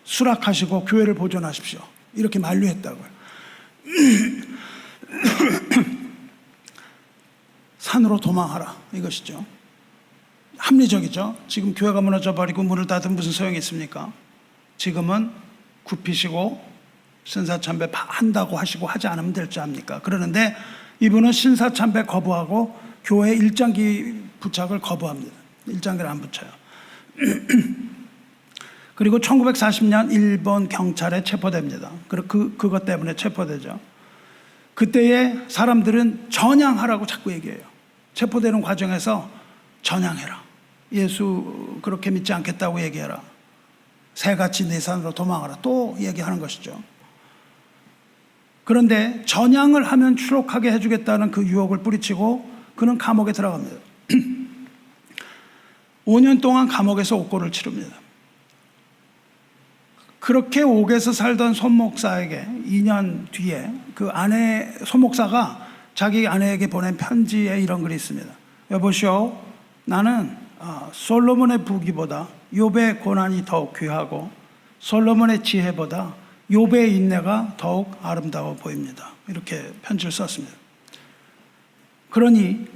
수락하시고 교회를 보존하십시오. 이렇게 만류했다고요. 산으로 도망하라, 이것이죠. 합리적이죠. 지금 교회가 무너져 버리고 문을 닫으면 무슨 소용이 있습니까? 지금은 굽히시고 신사참배 한다고 하시고 하지 않으면 될 줄 압니까? 그러는데 이분은 신사참배 거부하고 교회 일장기 부착을 거부합니다. 일장기를 안 붙여요. 그리고 1940년 일본 경찰에 체포됩니다. 그것 때문에 체포되죠. 그때의 사람들은 전향하라고 자꾸 얘기해요. 체포되는 과정에서 전향해라. 예수 그렇게 믿지 않겠다고 얘기해라. 새같이 네 산으로 도망하라. 또 얘기하는 것이죠. 그런데 전향을 하면 추록하게 해주겠다는 그 유혹을 뿌리치고 그는 감옥에 들어갑니다. 5년 동안 감옥에서 옥고를 치릅니다. 그렇게 옥에서 살던 손 목사에게 2년 뒤에 그 아내, 손 목사가 자기 아내에게 보낸 편지에 이런 글이 있습니다. 여보시오, 나는 솔로몬의 부귀보다 욥의 고난이 더욱 귀하고 솔로몬의 지혜보다 욥의 인내가 더욱 아름다워 보입니다. 이렇게 편지를 썼습니다. 그러니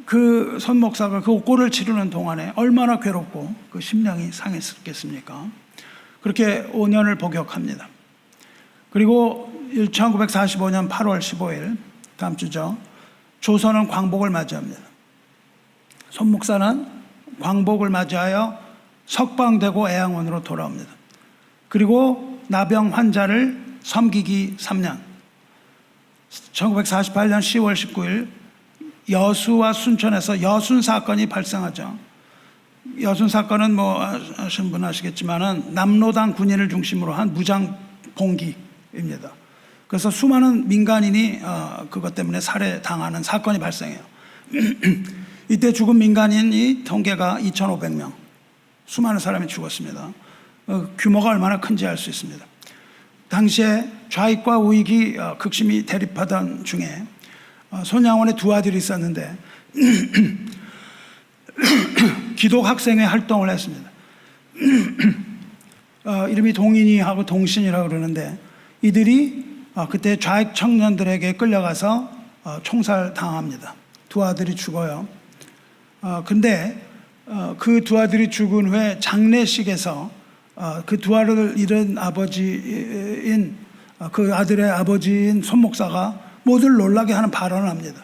그 손 목사가 그 옥고를 치르는 동안에 얼마나 괴롭고 그 심령이 상했겠습니까? 그렇게 5년을 복역합니다. 그리고 1945년 8월 15일, 다음 주죠. 조선은 광복을 맞이합니다. 손 목사는 광복을 맞이하여 석방되고 애양원으로 돌아옵니다. 그리고 나병 환자를 섬기기 3년, 1948년 10월 19일 여수와 순천에서 여순 사건이 발생하죠. 여순 사건은 뭐 아시는 분 아시겠지만은 남로당 군인을 중심으로 한 무장 봉기입니다. 그래서 수많은 민간인이 그것 때문에 살해당하는 사건이 발생해요. 이때 죽은 민간인이 통계가 2,500명, 수많은 사람이 죽었습니다. 규모가 얼마나 큰지 알 수 있습니다. 당시에 좌익과 우익이 극심히 대립하던 중에 손양원의 두 아들이 있었는데 기독학생회 활동을 했습니다. 이름이 동인이하고 동신이라고 그러는데 이들이 그때 좌익 청년들에게 끌려가서 총살당합니다. 두 아들이 죽어요. 근데 그 두 아들이 죽은 후에 장례식에서 그 두 아들을 잃은 아버지인 그 아들의 아버지인 손 목사가 모두를 놀라게 하는 발언을 합니다.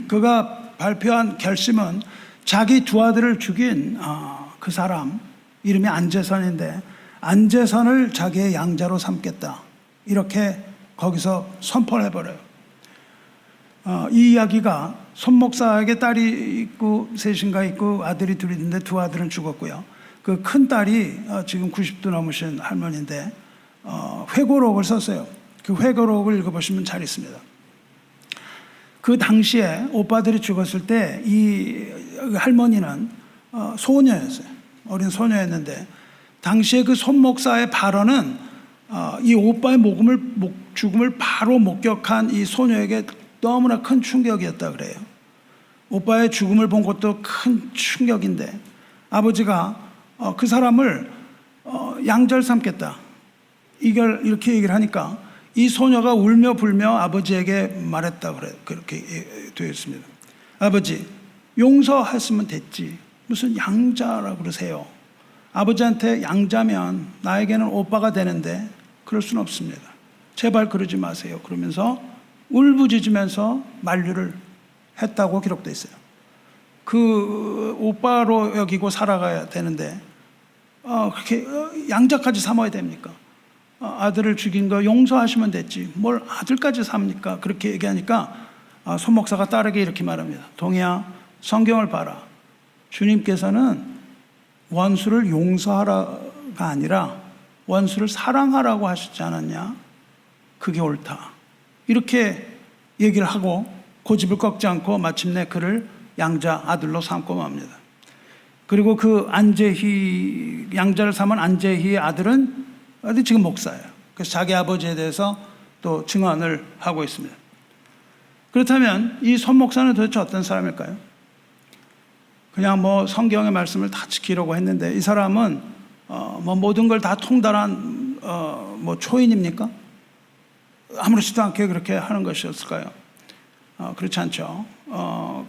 그가 발표한 결심은 자기 두 아들을 죽인 그 사람 이름이 안재선인데 안재선을 자기의 양자로 삼겠다, 이렇게 거기서 선포를 해버려요. 이 이야기가 손 목사에게 딸이 있고 셋인가 있고 아들이 둘이 있는데 두 아들은 죽었고요. 그 큰 딸이 지금 90도 넘으신 할머니인데 회고록을 썼어요. 그 회고록을 읽어보시면 잘 있습니다. 그 당시에 오빠들이 죽었을 때 이 할머니는 소녀였어요. 어린 소녀였는데 당시에 그 손 목사의 발언은 이 오빠의 죽음을 바로 목격한 이 소녀에게 너무나 큰 충격이었다 그래요. 오빠의 죽음을 본 것도 큰 충격인데 아버지가 그 사람을 양절 삼겠다, 이렇게 얘기를 하니까 이 소녀가 울며 불며 아버지에게 말했다 그래요. 그렇게 되어 있습니다. 아버지, 용서했으면 됐지, 무슨 양자라고 그러세요? 아버지한테 양자면 나에게는 오빠가 되는데 그럴 수는 없습니다. 제발 그러지 마세요. 그러면서 울부짖으면서 만류를 했다고 기록되어 있어요. 그 오빠로 여기고 살아가야 되는데 그렇게 양자까지 삼아야 됩니까? 아들을 죽인 거 용서하시면 됐지 뭘 아들까지 삽니까? 그렇게 얘기하니까 손 목사가 딸에게 이렇게 말합니다. 동희야, 성경을 봐라. 주님께서는 원수를 용서하라가 아니라 원수를 사랑하라고 하시지 않았냐? 그게 옳다. 이렇게 얘기를 하고 고집을 꺾지 않고 마침내 그를 양자 아들로 삼고 맙니다. 그리고 그 안재희, 양자를 삼은 안재희의 아들은 지금 목사예요. 그래서 자기 아버지에 대해서 또 증언을 하고 있습니다. 그렇다면 이 손 목사는 도대체 어떤 사람일까요? 그냥 뭐 성경의 말씀을 다 지키려고 했는데 이 사람은 뭐 모든 걸 다 통달한 뭐 초인입니까? 아무렇지도 않게 그렇게 하는 것이었을까요? 그렇지 않죠.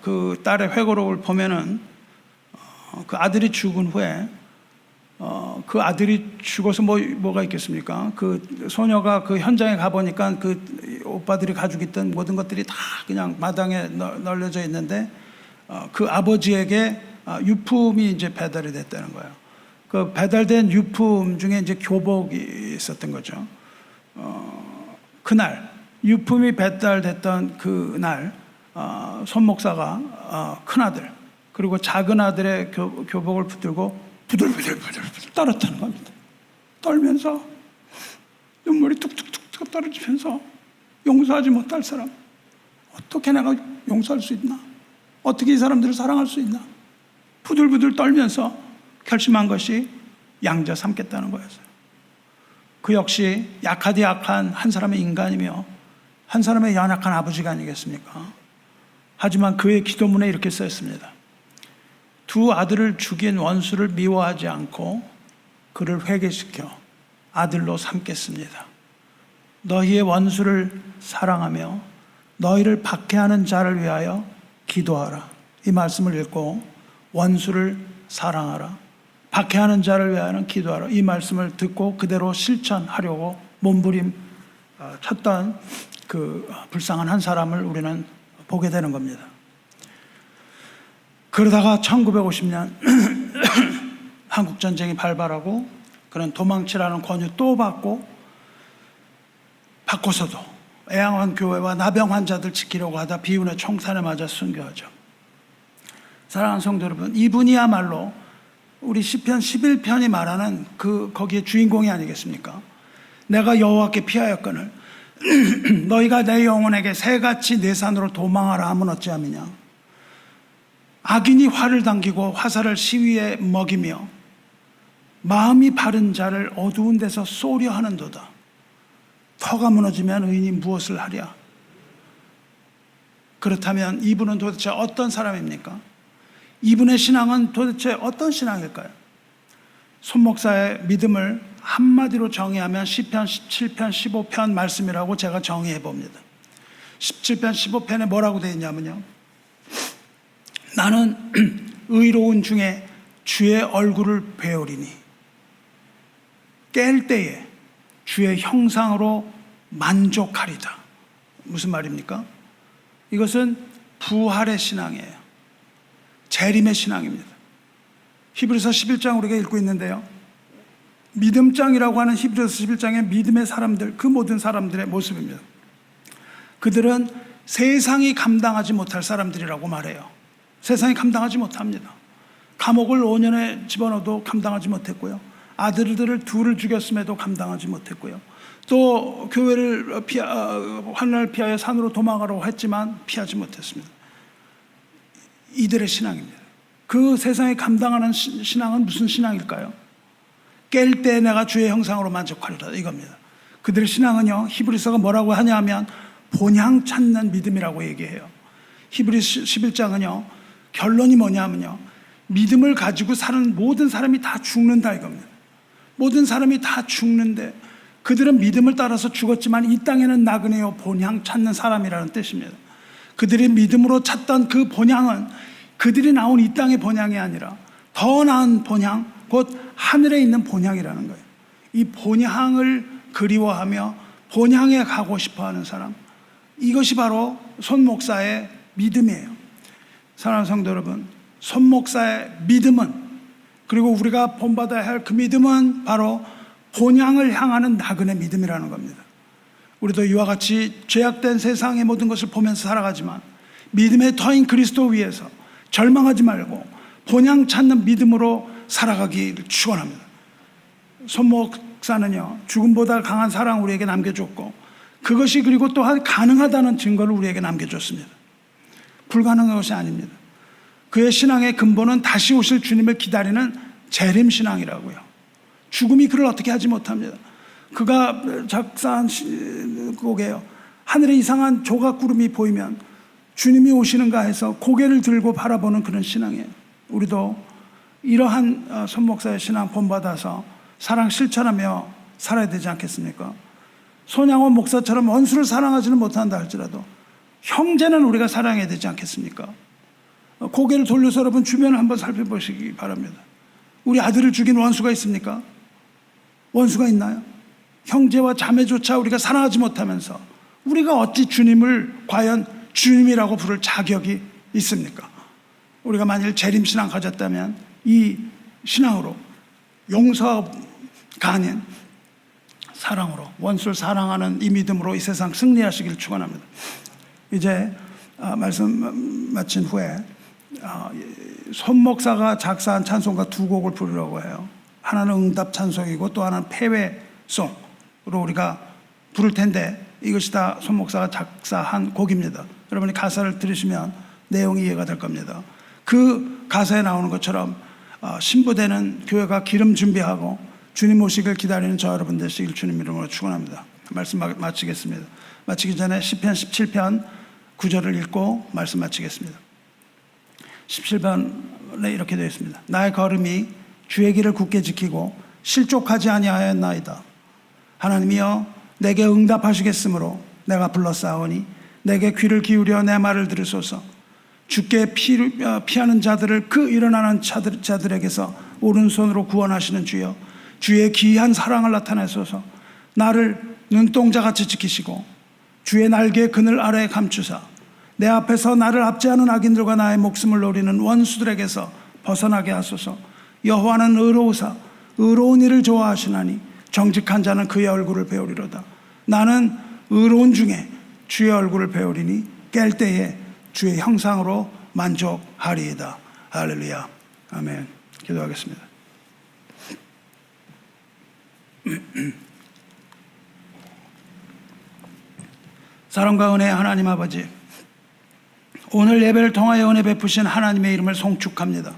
그 딸의 회고록을 보면은 그 아들이 죽은 후에 그 아들이 죽어서 뭐가 있겠습니까? 그 소녀가 그 현장에 가보니까 그 오빠들이 가지고 있던 모든 것들이 다 그냥 마당에 널려져 있는데 그 아버지에게 유품이 이제 배달이 됐다는 거예요. 그 배달된 유품 중에 이제 교복이 있었던 거죠. 그날 유품이 배달됐던 그날 손 목사가 큰 아들 그리고 작은 아들의 교복을 붙들고 부들부들 떨었다는 겁니다. 떨면서 눈물이 뚝뚝뚝 떨어지면서 용서하지 못할 사람 어떻게 내가 용서할 수 있나? 어떻게 이 사람들을 사랑할 수 있나? 부들부들 떨면서 결심한 것이 양자 삼겠다는 거였어요. 그 역시 약하디 약한 한 사람의 인간이며 한 사람의 연약한 아버지가 아니겠습니까? 하지만 그의 기도문에 이렇게 써있습니다. 두 아들을 죽인 원수를 미워하지 않고 그를 회개시켜 아들로 삼겠습니다. 너희의 원수를 사랑하며 너희를 박해하는 자를 위하여 기도하라. 이 말씀을 읽고 원수를 사랑하라. 박해하는 자를 위하여는 기도하라. 이 말씀을 듣고 그대로 실천하려고 몸부림 쳤던 그 불쌍한 한 사람을 우리는 보게 되는 겁니다. 그러다가 1950년 한국전쟁이 발발하고 그런 도망치라는 권유 또 받고서도 애양환교회와 나병 환자들 지키려고 하다 비운의 총산에 맞아 순교하죠. 사랑하는 성도 여러분, 이분이야말로 우리 시편 11편이 말하는 거기에 주인공이 아니겠습니까? 내가 여호와께 피하였거늘 너희가 내 영혼에게 새같이 내 산으로 도망하라 하면 어찌함이냐. 악인이 활을 당기고 화살을 시위에 먹이며 마음이 바른 자를 어두운 데서 쏘려 하는도다. 터가 무너지면 의인이 무엇을 하랴. 그렇다면 이분은 도대체 어떤 사람입니까? 이분의 신앙은 도대체 어떤 신앙일까요? 손 목사의 믿음을 한마디로 정의하면 시편 17편 15편 말씀이라고 제가 정의해 봅니다. 17편 15편에 뭐라고 되어 있냐면요, 나는 의로운 중에 주의 얼굴을 배우리니 깰 때에 주의 형상으로 만족하리다. 무슨 말입니까? 이것은 부활의 신앙이에요. 재림의 신앙입니다. 히브리서 11장 우리가 읽고 있는데요, 믿음장이라고 하는 히브리서 11장의 믿음의 사람들, 그 모든 사람들의 모습입니다. 그들은 세상이 감당하지 못할 사람들이라고 말해요. 세상이 감당하지 못합니다. 감옥을 5년에 집어넣어도 감당하지 못했고요, 아들들을 둘을 죽였음에도 감당하지 못했고요, 또 교회를 환난을 피하여 산으로 도망가라고 했지만 피하지 못했습니다. 이들의 신앙입니다. 그 세상에 감당하는 신앙은 무슨 신앙일까요? 깰 때 내가 주의 형상으로 만족하리라, 이겁니다. 그들의 신앙은요, 히브리서가 뭐라고 하냐면 본향 찾는 믿음이라고 얘기해요. 히브리서 11장은요 결론이 뭐냐면요, 믿음을 가지고 사는 모든 사람이 다 죽는다, 이겁니다. 모든 사람이 다 죽는데 그들은 믿음을 따라서 죽었지만 이 땅에는 나그네요 본향 찾는 사람이라는 뜻입니다. 그들이 믿음으로 찾던 그 본향은 그들이 나온 이 땅의 본향이 아니라 더 나은 본향, 곧 하늘에 있는 본향이라는 거예요. 이 본향을 그리워하며 본향에 가고 싶어하는 사람, 이것이 바로 손 목사의 믿음이에요. 사랑하는 성도 여러분, 손 목사의 믿음은, 그리고 우리가 본받아야 할 그 믿음은 바로 본향을 향하는 나그네 믿음이라는 겁니다. 우리도 이와 같이 죄악된 세상의 모든 것을 보면서 살아가지만 믿음의 터인 그리스도 위에서 절망하지 말고 본향 찾는 믿음으로 살아가기를 축원합니다. 손 목사는요, 죽음보다 강한 사랑을 우리에게 남겨줬고, 그것이 그리고 또한 가능하다는 증거를 우리에게 남겨줬습니다. 불가능한 것이 아닙니다. 그의 신앙의 근본은 다시 오실 주님을 기다리는 재림신앙이라고요. 죽음이 그를 어떻게 하지 못합니다. 그가 작사한 곡에요, 하늘에 이상한 조각구름이 보이면 주님이 오시는가 해서 고개를 들고 바라보는 그런 신앙이에요. 우리도 이러한 손 목사의 신앙 본받아서 사랑 실천하며 살아야 되지 않겠습니까? 손양원 목사처럼 원수를 사랑하지는 못한다 할지라도 형제는 우리가 사랑해야 되지 않겠습니까? 고개를 돌려서 여러분 주변을 한번 살펴보시기 바랍니다. 우리 아들을 죽인 원수가 있습니까? 원수가 있나요? 형제와 자매조차 우리가 사랑하지 못하면서 우리가 어찌 주님을 과연 주님이라고 부를 자격이 있습니까? 우리가 만일 재림신앙 가졌다면 이 신앙으로 용서가 아닌 사랑으로, 원수를 사랑하는 이 믿음으로 이 세상 승리하시기를 축원합니다. 이제 말씀 마친 후에 손 목사가 작사한 찬송가 두 곡을 부르려고 해요. 하나는 응답 찬송이고 또 하나는 패배송으로 우리가 부를 텐데, 이것이 다 손 목사가 작사한 곡입니다. 여러분이 가사를 들으시면 내용이 이해가 될 겁니다. 그 가사에 나오는 것처럼 신부되는 교회가 기름 준비하고 주님 오시길 기다리는 저 여러분 되시길 주님 이름으로 축원합니다. 말씀 마치겠습니다. 마치기 전에 시편 17편 9절을 읽고 말씀 마치겠습니다. 17편에 이렇게 되어 있습니다. 나의 걸음이 주의 길을 굳게 지키고 실족하지 아니하였나이다. 하나님이여 내게 응답하시겠으므로 내가 불렀사오니 내게 귀를 기울여 내 말을 들으소서. 주께 피하는 자들을 그 일어나는 자들에게서 오른손으로 구원하시는 주여, 주의 기이한 사랑을 나타내소서. 나를 눈동자같이 지키시고 주의 날개 그늘 아래에 감추사 내 앞에서 나를 압제하는 악인들과 나의 목숨을 노리는 원수들에게서 벗어나게 하소서. 여호와는 의로우사 의로운 일을 좋아하시나니 정직한 자는 그의 얼굴을 배우리로다. 나는 의로운 중에 주의 얼굴을 배우리니 깰 때에 주의 형상으로 만족하리이다. 할렐루야. 아멘. 기도하겠습니다. 사랑과 은혜의 하나님 아버지, 오늘 예배를 통하여 은혜 베푸신 하나님의 이름을 송축합니다.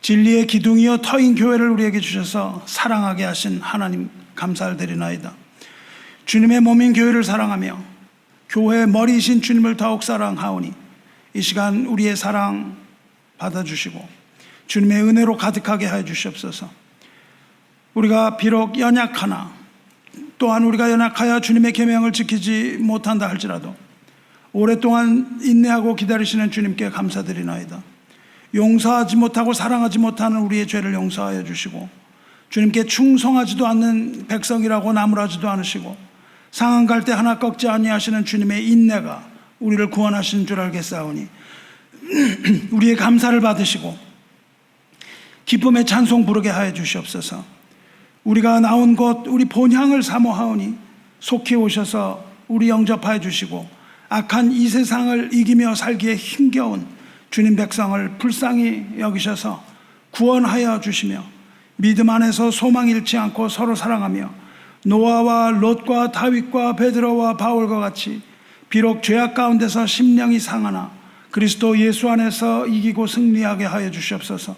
진리의 기둥이요 터인 교회를 우리에게 주셔서 사랑하게 하신 하나님 감사를 드리나이다. 주님의 몸인 교회를 사랑하며 교회의 머리이신 주님을 더욱 사랑하오니 이 시간 우리의 사랑 받아주시고 주님의 은혜로 가득하게 하여 주시옵소서. 우리가 비록 연약하나, 또한 우리가 연약하여 주님의 계명을 지키지 못한다 할지라도 오랫동안 인내하고 기다리시는 주님께 감사드리나이다. 용서하지 못하고 사랑하지 못하는 우리의 죄를 용서하여 주시고 주님께 충성하지도 않는 백성이라고 나무라지도 않으시고 상한 갈 때 하나 꺾지 아니하시는 주님의 인내가 우리를 구원하신 줄 알겠사오니 우리의 감사를 받으시고 기쁨의 찬송 부르게 하여 주시옵소서. 우리가 나온 곳 우리 본향을 사모하오니 속히 오셔서 우리 영접하여 주시고 악한 이 세상을 이기며 살기에 힘겨운 주님 백성을 불쌍히 여기셔서 구원하여 주시며 믿음 안에서 소망 잃지 않고 서로 사랑하며 노아와 롯과 다윗과 베드로와 바울과 같이 비록 죄악 가운데서 심령이 상하나 그리스도 예수 안에서 이기고 승리하게 하여 주시옵소서.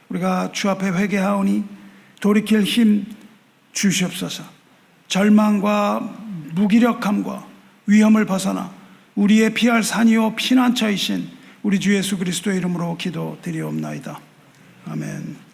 우리가 주 앞에 회개하오니 돌이킬 힘 주시옵소서. 절망과 무기력함과 위험을 벗어나 우리의 피할 산이요 피난처이신 우리 주 예수 그리스도의 이름으로 기도드리옵나이다. 아멘.